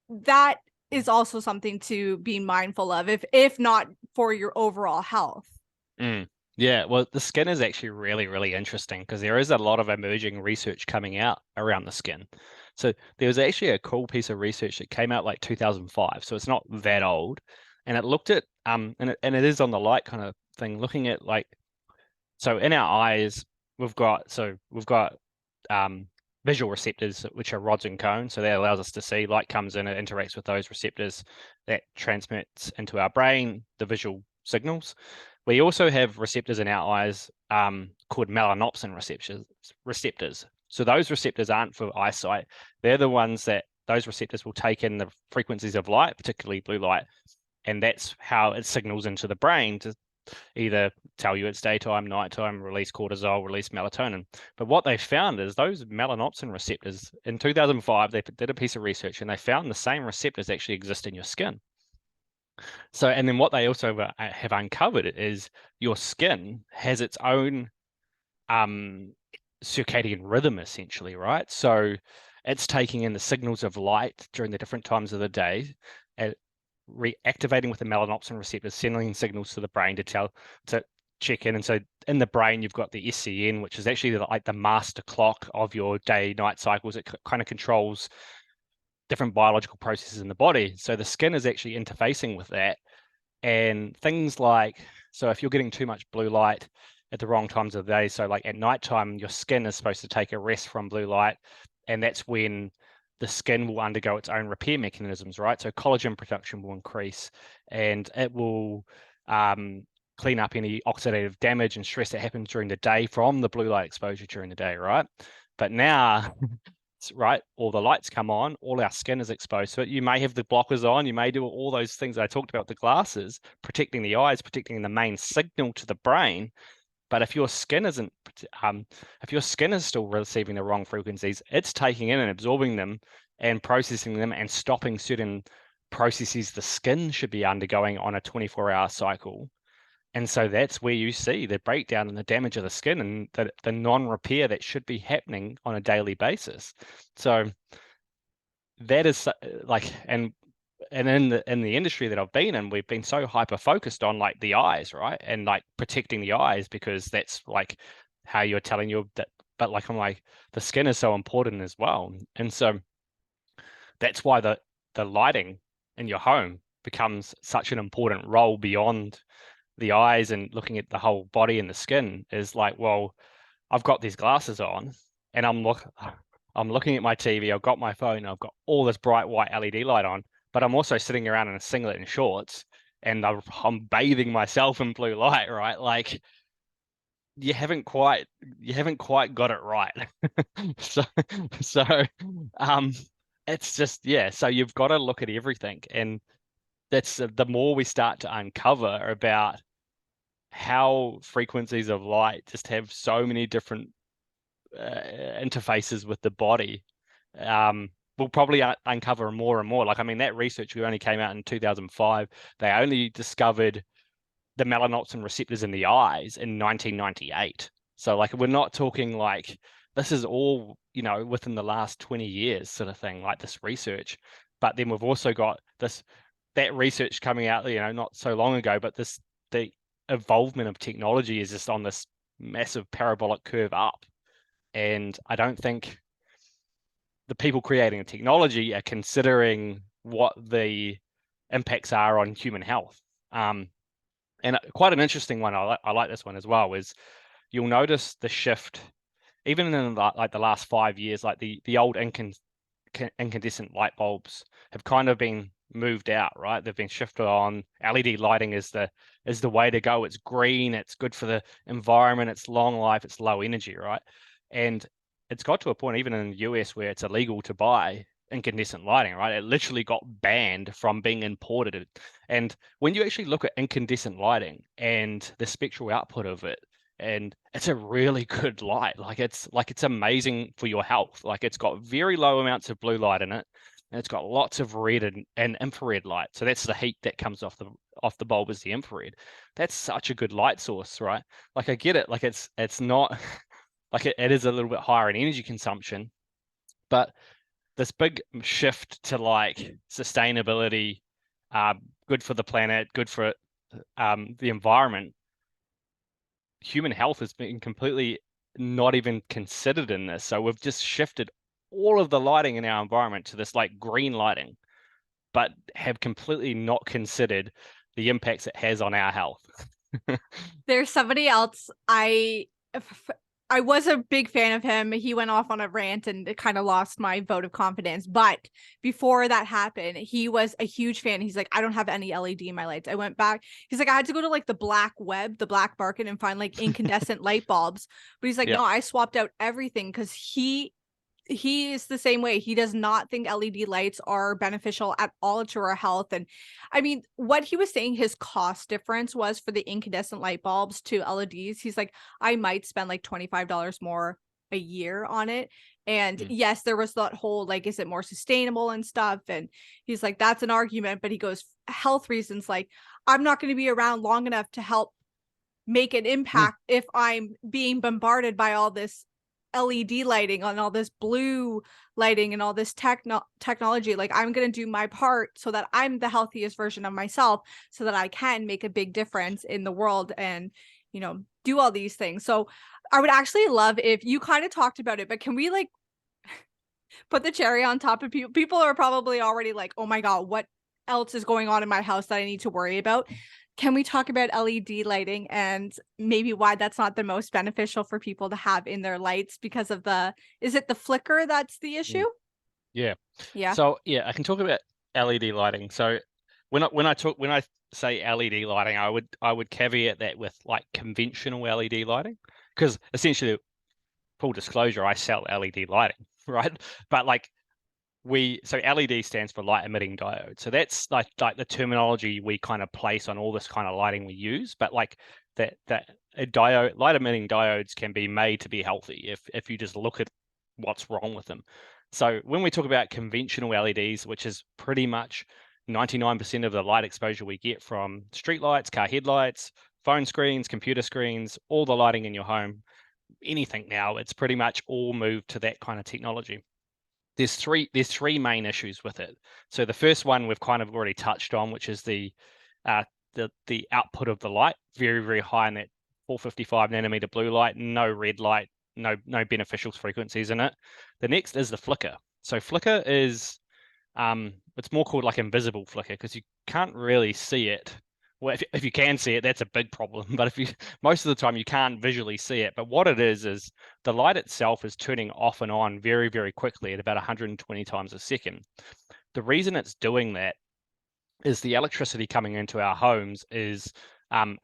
that is also something to be mindful of, if not for your overall health. mm. Yeah, well, the skin is actually really, really interesting, because there is a lot of emerging research coming out around the skin. So there was actually a cool piece of research that came out like 2005, so it's not that old, and it looked at and it is on the light kind of thing, looking at like, so in our eyes, we've got um, visual receptors, which are rods and cones. So that allows us to see. Light comes in, it interacts with those receptors, that transmits into our brain the visual signals. We also have receptors in our eyes called melanopsin receptors. So those receptors aren't for eyesight. They're the ones that those receptors will take in the frequencies of light, particularly blue light, and that's how it signals into the brain to either tell you it's daytime, nighttime, release cortisol, release melatonin. But what they found is those melanopsin receptors, in 2005, they did a piece of research and they found the same receptors actually exist in your skin. So, and then what they also have uncovered is your skin has its own um, circadian rhythm, essentially, right? So it's taking in the signals of light during the different times of the day, and reactivating with the melanopsin receptors, sending signals to the brain to check in. And so in the brain, you've got the SCN, which is actually like the master clock of your day-night cycles. It kind of controls different biological processes in the body. So the skin is actually interfacing with that. And things like, so if you're getting too much blue light at the wrong times of the day, so like at nighttime, your skin is supposed to take a rest from blue light, and that's when the skin will undergo its own repair mechanisms, right? So collagen production will increase, and it will clean up any oxidative damage and stress that happens during the day from the blue light exposure during the day, right? But now right, all the lights come on, all our skin is exposed to it. You may have the blockers on, you may do all those things I talked about, the glasses, protecting the eyes, protecting the main signal to the brain. But if your skin isn't, if your skin is still receiving the wrong frequencies, it's taking in and absorbing them and processing them and stopping certain processes the skin should be undergoing on a 24-hour cycle. And so that's where you see the breakdown and the damage of the skin and the non-repair that should be happening on a daily basis. So that is like, and in the industry that I've been in, we've been so hyper focused on like the eyes, right? And like protecting the eyes because that's like how you're telling you that, but like I'm like, the skin is so important as well. And so that's why the lighting in your home becomes such an important role beyond the eyes and looking at the whole body and the skin. Is like, well, I've got these glasses on and I'm looking at my TV, I've got my phone, I've got all this bright white LED light on, but I'm also sitting around in a singlet and shorts and I'm bathing myself in blue light, right? Like you haven't quite got it right. so so um it's just, yeah, so you've got to look at everything, and that's the more we start to uncover about how frequencies of light just have so many different interfaces with the body. We'll probably uncover more and more. Like, I mean, that research only came out in 2005. They only discovered the melanopsin receptors in the eyes in 1998. So, like, we're not talking like this is all, within the last 20 years sort of thing, like this research. But then we've also got that research coming out, not so long ago, but the evolvement of technology is just on this massive parabolic curve up. And I don't think the people creating the technology are considering what the impacts are on human health. And quite an interesting one, I like this one as well, is you'll notice the shift, even in like the last 5 years, like the old incandescent light bulbs have kind of been moved out, right? They've been shifted on. LED lighting is the way to go. It's green, it's good for the environment, it's long life, it's low energy, right? And it's got to a point, even in the US, where it's illegal to buy incandescent lighting, right? It literally got banned from being imported. And when you actually look at incandescent lighting and the spectral output of it, and it's a really good light. It's amazing for your health. Like, it's got very low amounts of blue light in it, and it's got lots of red and infrared light. So that's the heat that comes off the bulb, is the infrared. That's such a good light source, right? Like, I get it. Like, it's not like it is a little bit higher in energy consumption, but this big shift to like sustainability, good for the planet, good for the environment, human health has been completely not even considered in this. So we've just shifted all of the lighting in our environment to this like green lighting, but have completely not considered the impacts it has on our health. There's somebody else I was a big fan of him. He went off on a rant and it kind of lost my vote of confidence. But before that happened, he was a huge fan. He's like, I don't have any LED in my lights. I went back. He's like, I had to go to like the black web, the black market, and find like incandescent light bulbs. But he's like, Yeah. no, I swapped out everything because he is the same way. He does not think LED lights are beneficial at all to our health. And I mean, what he was saying his cost difference was for the incandescent light bulbs to LEDs, he's like, I might spend like $25 more a year on it. And yes, there was that whole like, is it more sustainable and stuff? And he's like, that's an argument. But he goes, health reasons, like, I'm not going to be around long enough to help make an impact if I'm being bombarded by all this LED lighting, on all this blue lighting and all this technology. Like, I'm going to do my part so that I'm the healthiest version of myself, so that I can make a big difference in the world and, do all these things. So I would actually love if you kind of talked about it, but can we like put the cherry on top of people? People are probably already like, oh my God, what else is going on in my house that I need to worry about? Can we talk about LED lighting and maybe why that's not the most beneficial for people to have in their lights because of is it the flicker that's the issue? Yeah. Yeah. So yeah, I can talk about LED lighting. So when I say LED lighting, I would caveat that with like conventional LED lighting, because essentially, full disclosure, I sell LED lighting, right? But like so LED stands for light emitting diode. So that's like the terminology we kind of place on all this kind of lighting we use. But like that a diode, light emitting diodes can be made to be healthy if you just look at what's wrong with them. So when we talk about conventional LEDs, which is pretty much 99% of the light exposure we get from street lights, car headlights, phone screens, computer screens, all the lighting in your home, anything now, it's pretty much all moved to that kind of technology. There's three main issues with it. So the first one we've kind of already touched on, which is the output of the light, very, very high in that 455 nanometer blue light, no red light, no beneficial frequencies in it. The next is the flicker. So flicker is it's more called like invisible flicker, because you can't really see it. Well, if you can see it, that's a big problem. But if you most of the time you can't visually see it. But what it is the light itself is turning off and on very, very quickly at about 120 times a second. The reason it's doing that is the electricity coming into our homes is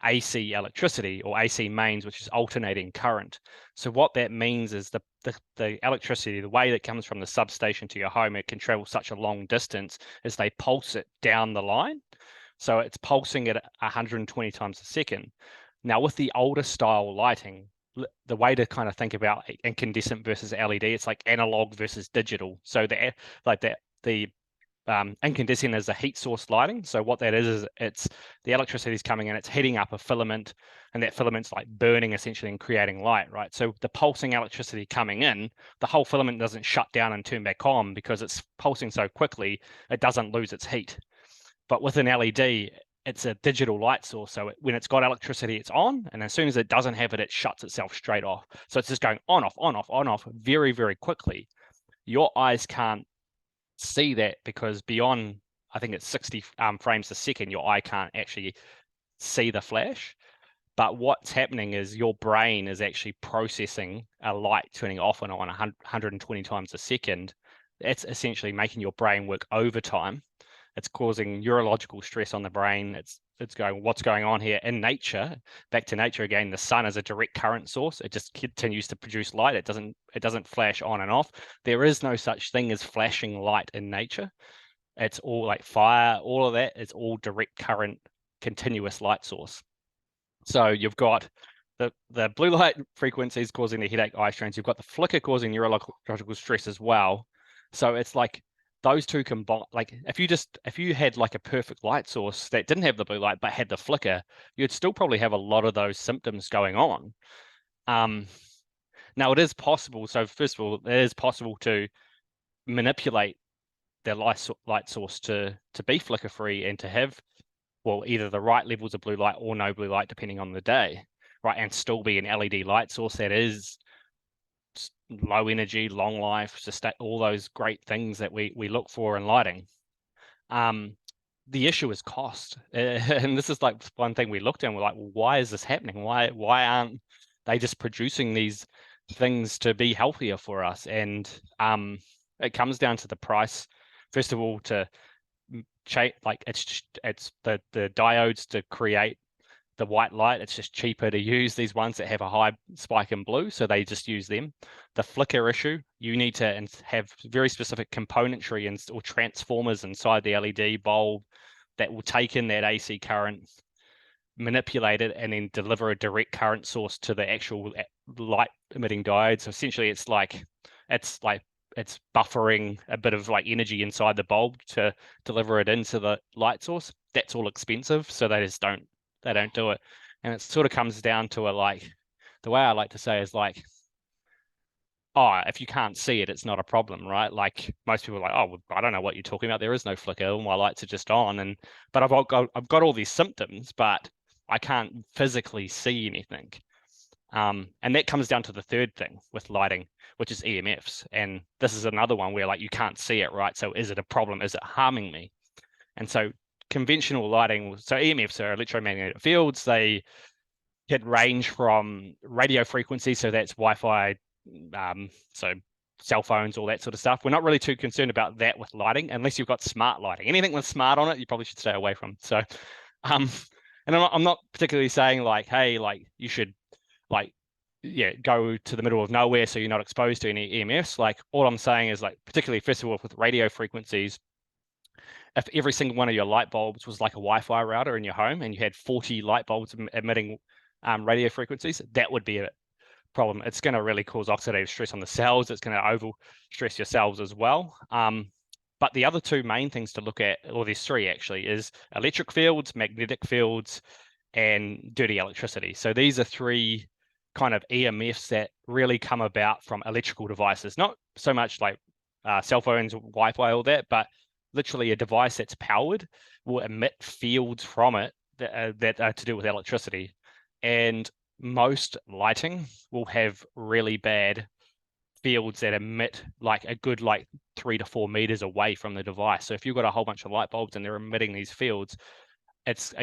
AC electricity, or AC mains, which is alternating current. So what that means is the electricity, the way that comes from the substation to your home, it can travel such a long distance as they pulse it down the line. So it's pulsing at 120 times a second. Now, with the older style lighting, the way to kind of think about incandescent versus LED, it's like analog versus digital. So the incandescent is a heat source lighting. So what that is it's the electricity is coming in, it's heating up a filament, and that filament's like burning essentially and creating light, right? So the pulsing electricity coming in, the whole filament doesn't shut down and turn back on because it's pulsing so quickly, it doesn't lose its heat. But with an LED, it's a digital light source. So when it's got electricity, it's on. And as soon as it doesn't have it, it shuts itself straight off. So it's just going on, off, on, off, on, off very, very quickly. Your eyes can't see that because beyond, I think it's 60 frames a second, your eye can't actually see the flash. But what's happening is your brain is actually processing a light turning off and on 120 times a second. It's essentially making your brain work overtime. It's causing neurological stress on the brain. It's going, what's going on here? In nature, back to nature again, the sun is a direct current source. It just continues to produce light. It doesn't flash on and off. There is no such thing as flashing light in nature. It's all like fire, all of that is all direct current, continuous light source. So you've got the blue light frequencies causing the headache, eye strains. You've got the flicker causing neurological stress as well. So it's like those two combined. Like if you had like a perfect light source that didn't have the blue light but had the flicker, you'd still probably have a lot of those symptoms going on. Now it is possible. So first of all, it is possible to manipulate their light source to be flicker free and to have, well, either the right levels of blue light or no blue light, depending on the day, right? And still be an LED light source that is low energy, long life, just all those great things that we look for in lighting. The issue is cost. And this is like one thing we looked at and we're like, well, why is this happening? Why aren't they just producing these things to be healthier for us? And it comes down to the price. First of all, to like it's the diodes to create the white light. It's just cheaper to use these ones that have a high spike in blue, so they just use them. The flicker issue, you need to have very specific componentry or transformers inside the LED bulb that will take in that AC current, manipulate it, and then deliver a direct current source to the actual light emitting diode. So essentially it's buffering a bit of like energy inside the bulb to deliver it into the light source. That's all expensive, so they don't do it. And it sort of comes down to the way I like to say is like, oh, if you can't see it, it's not a problem, right? Like most people are like, oh, well, I don't know what you're talking about. There is no flicker. All my lights are just on, but I've got all these symptoms, but I can't physically see anything. And that comes down to the third thing with lighting, which is EMFs. And this is another one where like you can't see it, right? So is it a problem? Is it harming me? And so conventional lighting, so EMFs are electromagnetic fields. They can range from radio frequency, so that's Wi-Fi, so cell phones, all that sort of stuff. We're not really too concerned about that with lighting, unless you've got smart lighting. Anything with smart on it, you probably should stay away from. So, and I'm not particularly saying like, hey, like you should like, yeah, go to the middle of nowhere so you're not exposed to any EMFs. Like all I'm saying is like, particularly first of all with radio frequencies, if every single one of your light bulbs was like a Wi-Fi router in your home and you had 40 light bulbs emitting radio frequencies, that would be a problem. It's going to really cause oxidative stress on the cells. It's going to over stress your cells as well. But the other two main things to look at, or there's three actually, is electric fields, magnetic fields, and dirty electricity. So these are three kind of EMFs that really come about from electrical devices, not so much like cell phones, Wi-Fi, all that, but literally a device that's powered will emit fields from it that are to do with electricity. And most lighting will have really bad fields that emit like a good like 3 to 4 meters away from the device. So if you've got a whole bunch of light bulbs and they're emitting these fields, it's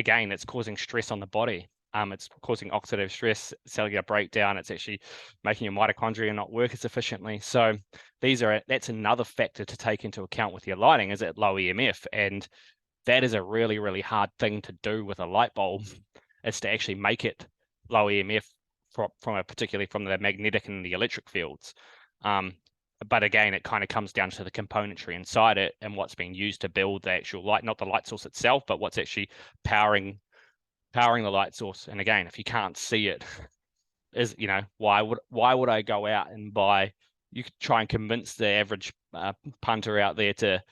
causing stress on the body. It's causing oxidative stress, cellular breakdown. It's actually making your mitochondria not work as efficiently. So that's another factor to take into account with your lighting, is it low EMF? And that is a really, really hard thing to do with a light bulb, is to actually make it low EMF particularly from the magnetic and the electric fields. But again, it kind of comes down to the componentry inside it and what's being used to build the actual light, not the light source itself, but what's actually powering the light source. And again, if you can't see it, is, you know, why would I go out and buy? You could try and convince the average punter out there to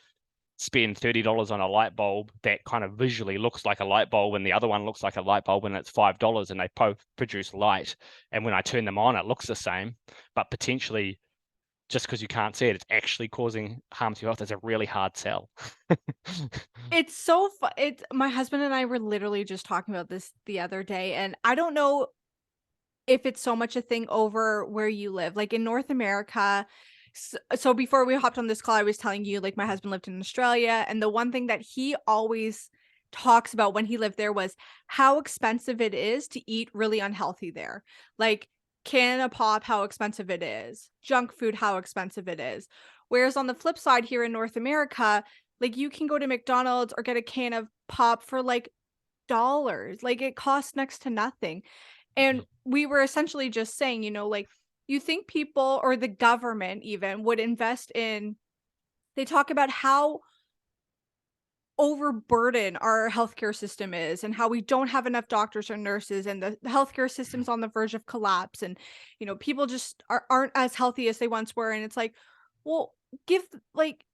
spend $30 on a light bulb that kind of visually looks like a light bulb, and the other one looks like a light bulb, and it's $5, and they produce light. And when I turn them on, it looks the same, but potentially, just because you can't see it, it's actually causing harm to your health. It's a really hard sell. It's so fun. My husband and I were literally just talking about this the other day, and I don't know if it's so much a thing over where you live. Like in North America, so before we hopped on this call, I was telling you, like, my husband lived in Australia, and the one thing that he always talks about when he lived there was how expensive it is to eat really unhealthy there. Like Canada Pop, how expensive it is. Junk food, how expensive it is. Whereas on the flip side here in North America, like you can go to McDonald's or get a can of pop for like dollars. Like it costs next to nothing. And we were essentially just saying, you know, like you think people or the government even would invest in, they talk about how overburdened our healthcare system is and how we don't have enough doctors or nurses, and the healthcare system's on the verge of collapse, and you know people just aren't as healthy as they once were. And it's like, well, give like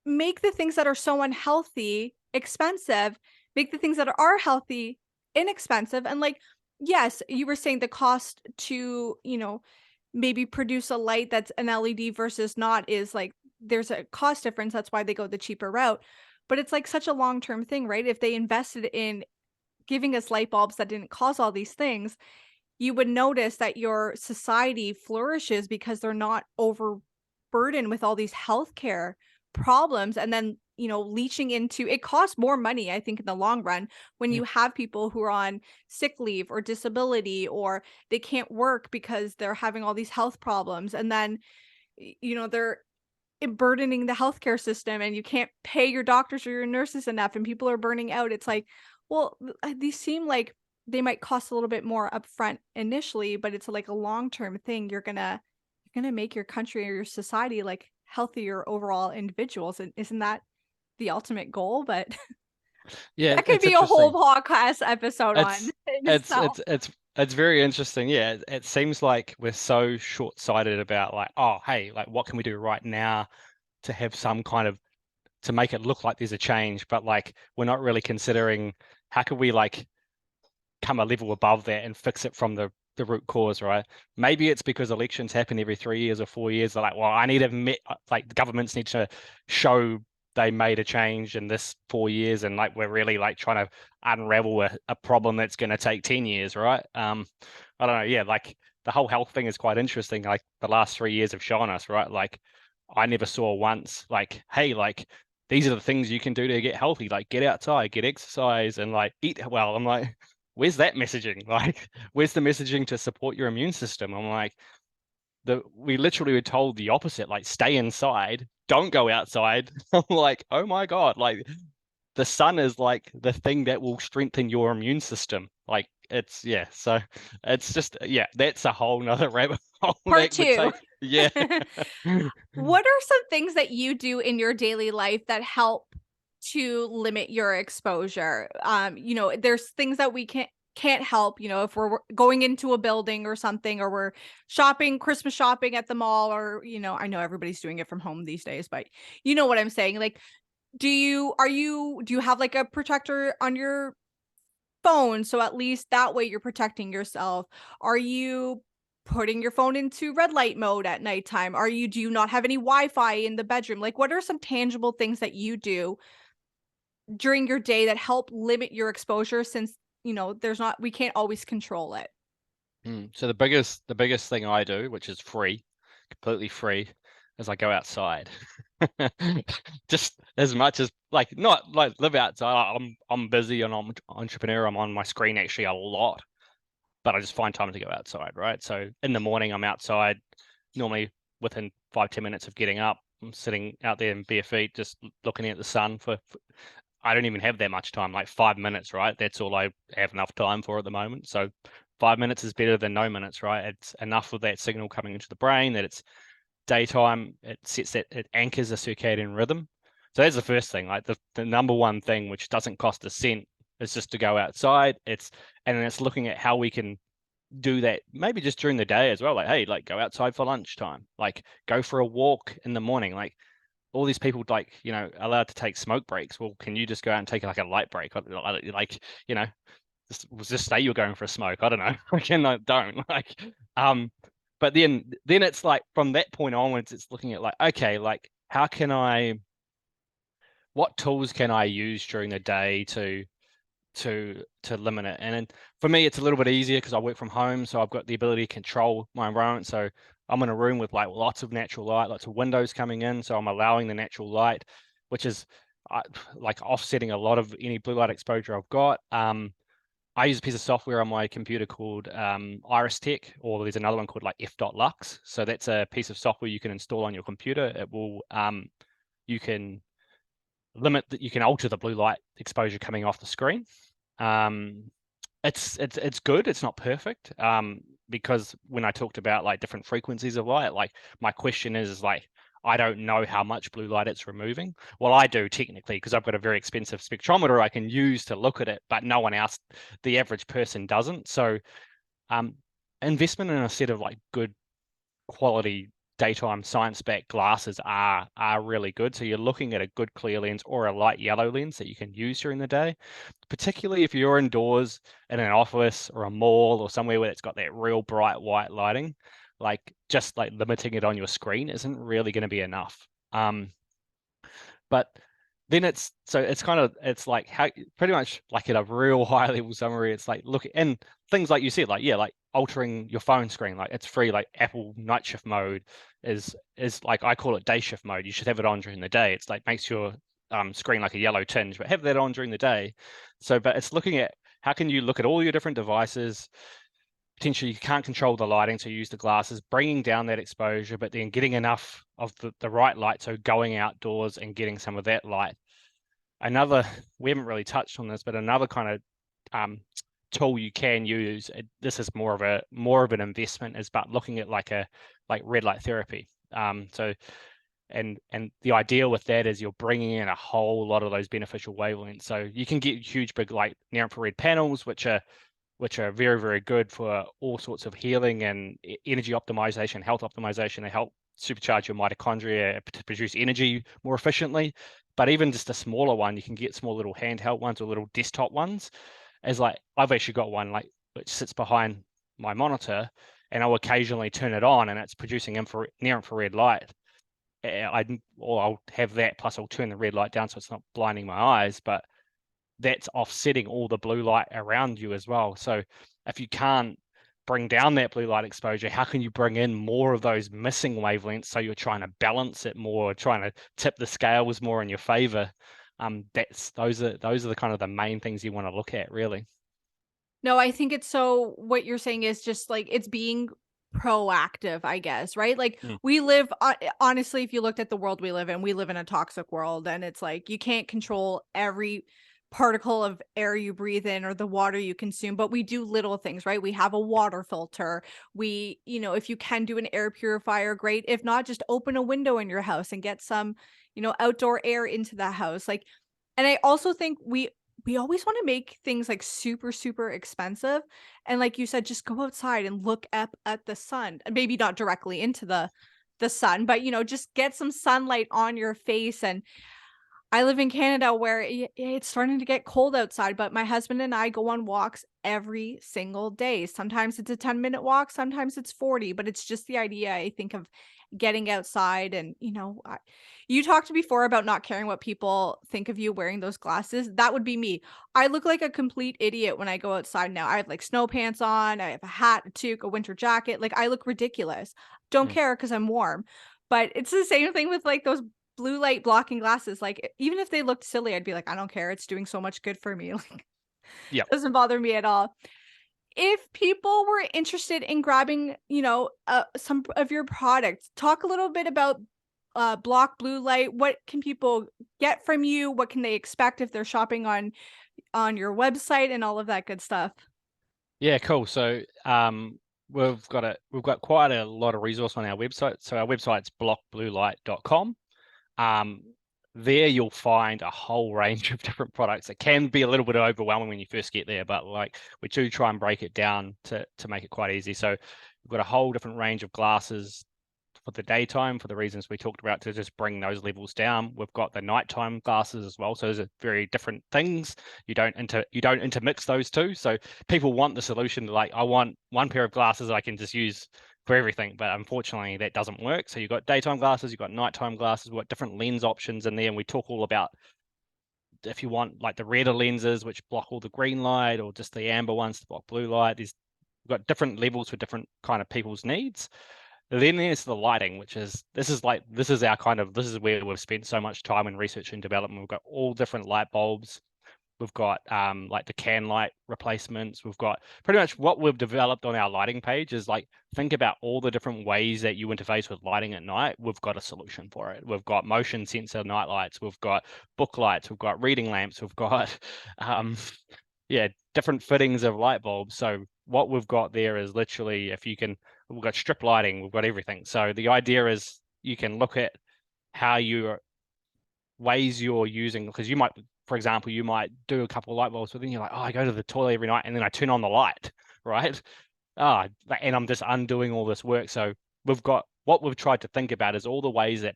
make the things that are so unhealthy expensive, make the things that are healthy inexpensive. And like, yes, you were saying the cost to, you know, maybe produce a light that's an LED versus not is like there's a cost difference. That's why they go the cheaper route. But it's like such a long-term thing, right? If they invested in giving us light bulbs that didn't cause all these things, you would notice that your society flourishes because they're not overburdened with all these healthcare problems. And then, you know, leaching into it costs more money, I think, in the long run when you have people who are on sick leave or disability, or they can't work because they're having all these health problems. And then, you know, they're burdening the healthcare system, and you can't pay your doctors or your nurses enough, and people are burning out. It's like, well, these seem like they might cost a little bit more upfront initially, but it's like a long-term thing. You're gonna make your country or your society like healthier overall individuals. And isn't that the ultimate goal? But Yeah, that could it's be a whole interesting. podcast episode on It's in it's itself. it's it's it's very interesting. Yeah, it seems like we're so short-sighted about like, oh, hey, like what can we do right now to have some kind of, to make it look like there's a change, but like we're not really considering how could we like come a level above that and fix it from the the root cause, right? Maybe it's because elections happen every 3 years or 4 years. They're like, well, I need to like the governments need to show they made a change in this 4 years, and like we're really like trying to unravel a problem that's going to take 10 years, right? I don't know. Yeah, like the whole health thing is quite interesting. Like the last 3 years have shown us, right? Like I never saw once like, hey, like these are the things you can do to get healthy, like get outside, get exercise, and like eat well. I'm like, where's that messaging? Like, where's the messaging to support your immune system? I'm like, we literally were told the opposite, like stay inside, don't go outside. I'm like, oh my God, like the sun is like the thing that will strengthen your immune system. Like it's yeah, so it's just yeah, that's a whole nother rabbit hole Part that would two. take yeah. What are some things that you do in your daily life that help to limit your exposure? There's things that we can't help, if we're going into a building or something, or we're shopping, Christmas shopping at the mall, or, I know everybody's doing it from home these days, but you know what I'm saying? Like, do you have like a protector on your phone, so at least that way you're protecting yourself? Are you putting your phone into red light mode at nighttime? Do you not have any Wi-Fi in the bedroom? Like, what are some tangible things that you do during your day that help limit your exposure, since, we can't always control it? So the biggest thing I do, which is free, completely free, is I go outside. Just as much as like not like live outside. I'm busy and I'm an entrepreneur. I'm on my screen actually a lot, but I just find time to go outside, right? So in the morning I'm outside, normally within 5-10 minutes of getting up. I'm sitting out there in bare feet, just looking at the sun for I don't even have that much time, like 5 minutes, right? That's all I have enough time for at the moment. So 5 minutes is better than no minutes, right? It's enough of that signal coming into the brain that it's daytime. It sets that, it anchors a circadian rhythm. So that's the first thing, like the number one thing, which doesn't cost a cent, is just to go outside. And then it's looking at how we can do that maybe just during the day as well. Like, hey, like go outside for lunchtime, like go for a walk in the morning. Like all these people like allowed to take smoke breaks. Well, can you just go out and take like a light break? Like just say you're going for a smoke. I don't know. Again, I don't like. But then it's like from that point onwards, it's looking at like, okay, like what tools can I use during the day to limit it? And then for me, it's a little bit easier because I work from home, so I've got the ability to control my environment. So I'm in a room with like lots of natural light, lots of windows coming in, so I'm allowing the natural light, which is like offsetting a lot of any blue light exposure I've got. I use a piece of software on my computer called Iris Tech, or there's another one called like F.Lux. So that's a piece of software you can install on your computer. It will you can limit that, you can alter the blue light exposure coming off the screen. It's good. It's not perfect. Because when I talked about like different frequencies of light, like my question is like, I don't know how much blue light it's removing. Well, I do technically because I've got a very expensive spectrometer I can use to look at it, but no one else, the average person doesn't. So investment in a set of like good quality daytime science-backed glasses are really good. So you're looking at a good clear lens or a light yellow lens that you can use during the day, particularly if you're indoors in an office or a mall or somewhere where it's got that real bright white lighting. Like just like limiting it on your screen isn't really going to be enough. But then it's like how pretty much like at a real high level summary, it's like look, and things like you said, like yeah, like altering your phone screen, like it's free. Like Apple night shift mode is like, I call it day shift mode. You should have it on during the day. It's like makes your screen like a yellow tinge, but have that on during the day. So but it's looking at how can you look at all your different devices. Potentially you can't control the lighting, so you use the glasses, bringing down that exposure, but then getting enough of the right light, so going outdoors and getting some of that light. Another, we haven't really touched on this, but another kind of tool you can use, this is more of an investment, is about looking at like red light therapy. So and the idea with that is you're bringing in a whole lot of those beneficial wavelengths. So you can get huge big like near infrared panels, which are very, very good for all sorts of healing and energy optimization, health optimization. They help supercharge your mitochondria to produce energy more efficiently. But even just a smaller one, you can get small little handheld ones or little desktop ones. As like, I've actually got one like which sits behind my monitor, and I'll occasionally turn it on and it's producing near infrared light. I'll have that, plus I'll turn the red light down so it's not blinding my eyes, but that's offsetting all the blue light around you as well. So if you can't bring down that blue light exposure, how can you bring in more of those missing wavelengths? So you're trying to balance it more, trying to tip the scales more in your favor. Those are the kind of the main things you want to look at, really. No, I think it's so what you're saying is just like it's being proactive, I guess, right? Like Mm. we live honestly, if you looked at the world we live in, we live in a toxic world, and it's like you can't control every particle of air you breathe in or the water you consume, but we do little things, right? We have a water filter. We, if you can do an air purifier, great. If not, just open a window in your house and get some, outdoor air into the house. Like, and I also think we always want to make things like super super expensive, and like you said, just go outside and look up at the sun, and maybe not directly into the sun, but just get some sunlight on your face. And I live in Canada where it's starting to get cold outside, but my husband and I go on walks every single day. Sometimes it's a 10-minute walk, sometimes it's 40, but it's just the idea, I think, of getting outside. And, you talked before about not caring what people think of you wearing those glasses. That would be me. I look like a complete idiot when I go outside now. I have like snow pants on, I have a hat, a toque, a winter jacket. Like I look ridiculous. Don't Mm. care because I'm warm. But it's the same thing with like those blue light blocking glasses. Like, even if they looked silly, I'd be like, "I don't care, it's doing so much good for me." Like, Yeah. doesn't bother me at all. If people were interested in grabbing, some of your products, talk a little bit about, Block Blue Light. What can people get from you? What can they expect if they're shopping on your website and all of that good stuff? Yeah, cool. So we've got quite a lot of resource on our website. So our website's blockbluelight.com. Um, there you'll find a whole range of different products. It can be a little bit overwhelming when you first get there, but like we do try and break it down to make it quite easy. So we've got a whole different range of glasses for the daytime for the reasons we talked about, to just bring those levels down. We've got the nighttime glasses as well. So those are very different things. You don't intermix those two. So people want the solution to, like, I want one pair of glasses I can just use for everything, but unfortunately that doesn't work. So you've got daytime glasses, you've got nighttime glasses, we've got different lens options in there, and we talk all about if you want like the redder lenses which block all the green light, or just the amber ones to block blue light. We've got different levels for different kind of people's needs. Then there's the lighting, which is this is where we've spent so much time in research and development. We've got all different light bulbs. We've got like the can light replacements. We've got pretty much what we've developed on our lighting page is like, think about all the different ways that you interface with lighting at night. We've got a solution for it. We've got motion sensor night lights. We've got book lights. We've got reading lamps. We've got different fittings of light bulbs. So what we've got there is literally, we've got strip lighting, we've got everything. So the idea is you can look at how ways you're using, because you might, for example, you might do a couple of light bulbs, but then you're like, oh, I go to the toilet every night and then I turn on the light, right? And I'm just undoing all this work. So what we've tried to think about is all the ways that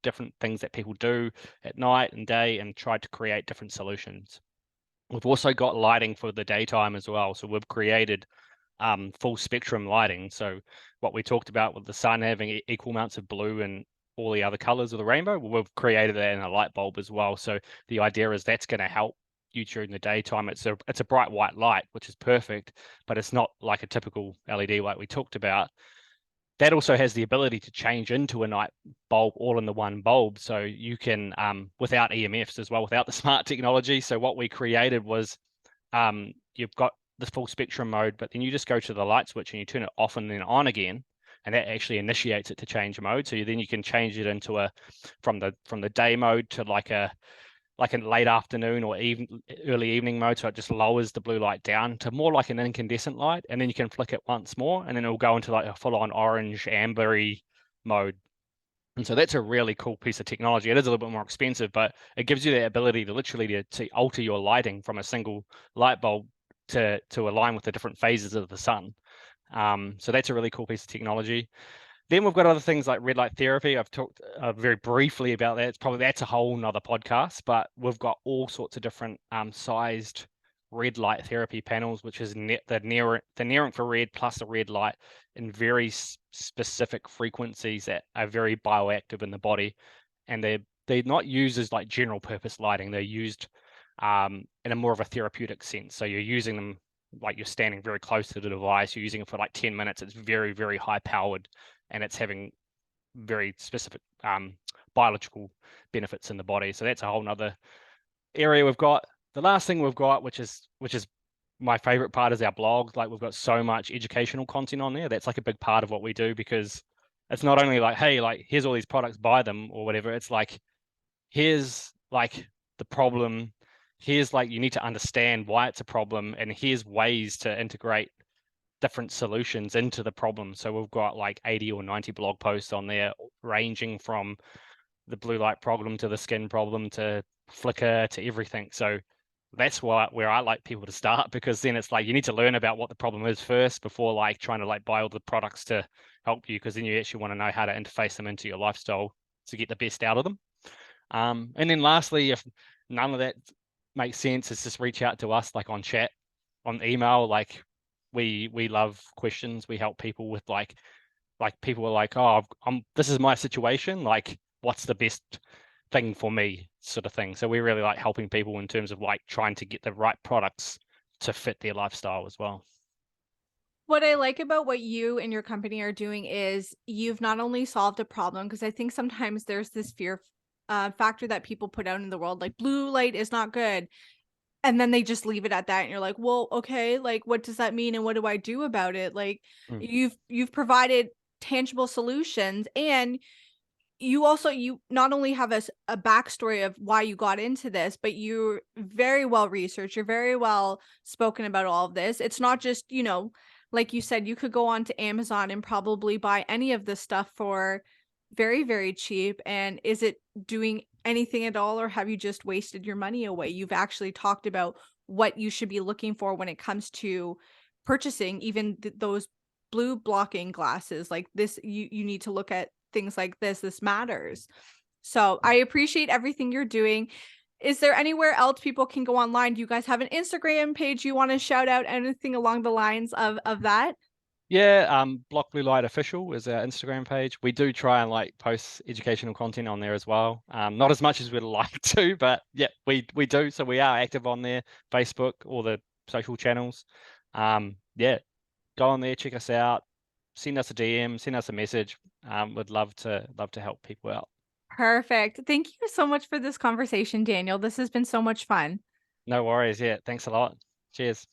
different things that people do at night and day, and tried to create different solutions. We've also got lighting for the daytime as well. So we've created full spectrum lighting. So what we talked about with the sun having equal amounts of blue and all the other colors of the rainbow, we've created that in a light bulb as well. So the idea is that's going to help you during the daytime. It's a bright white light, which is perfect, but it's not like a typical LED light we talked about. That also has the ability to change into a night bulb all in the one bulb. So you can, without EMFs as well, without the smart technology. So what we created was, you've got the full spectrum mode, but then you just go to the light switch and you turn it off and then on again, and that actually initiates it to change mode. So then you can change it into from the day mode to like a late afternoon or early evening mode. So it just lowers the blue light down to more like an incandescent light, and then you can flick it once more, and then it'll go into like a full-on orange ambery mode. And so that's a really cool piece of technology. It is a little bit more expensive, but it gives you the ability to literally to alter your lighting from a single light bulb to align with the different phases of the sun. So that's a really cool piece of technology. Then we've got other things like red light therapy. I've talked very briefly about that. That's a whole nother podcast, but we've got all sorts of different sized red light therapy panels, which is the near infrared plus the red light in very specific frequencies that are very bioactive in the body, and they're not used as like general purpose lighting. They're used in a more of a therapeutic sense. So you're using them like you're standing very close to the device. You're using it for like 10 minutes. It's very, very high powered, and it's having very specific biological benefits in the body. So that's a whole nother area we've got. The last thing we've got, which is my favorite part, is our blog. Like we've got so much educational content on there. That's like a big part of what we do, because it's not only like, hey, like here's all these products, buy them or whatever. It's like, here's like the problem. Here's like, you need to understand why it's a problem, and here's ways to integrate different solutions into the problem. So we've got like 80 or 90 blog posts on there, ranging from the blue light problem to the skin problem to flicker to everything. So that's where I like people to start, because then it's like you need to learn about what the problem is first before like trying to like buy all the products to help you, because then you actually want to know how to interface them into your lifestyle to get the best out of them. And then lastly, if none of that makes sense, is just reach out to us like on chat, on email. Like we love questions. We help people with like people are like, oh, this is my situation. Like, what's the best thing for me, sort of thing. So we really like helping people in terms of like trying to get the right products to fit their lifestyle as well. What I like about what you and your company are doing is you've not only solved a problem, because I think sometimes there's this fear factor that people put out in the world, like blue light is not good. And then they just leave it at that. And you're like, well, okay, like what does that mean? And what do I do about it? Like Mm. you've provided tangible solutions, and you not only have a backstory of why you got into this, but you're very well researched. You're very well spoken about all of this. It's not just, like you said, you could go on to Amazon and probably buy any of this stuff for very, very cheap. And is it doing anything at all, or have you just wasted your money away? You've actually talked about what you should be looking for when it comes to purchasing even those blue blocking glasses. Like this, you need to look at things like this matters. So I appreciate everything you're doing. Is there anywhere else people can go online? Do you guys have an Instagram page you want to shout out? Anything along the lines of that? Yeah, BlockBlueLight Official is our Instagram page. We do try and like post educational content on there as well. Not as much as we'd like to, but yeah, we do. So we are active on there, Facebook, all the social channels. Yeah, go on there, check us out, send us a DM, send us a message. We'd love to help people out. Perfect. Thank you so much for this conversation, Daniel. This has been so much fun. No worries. Yeah, thanks a lot. Cheers.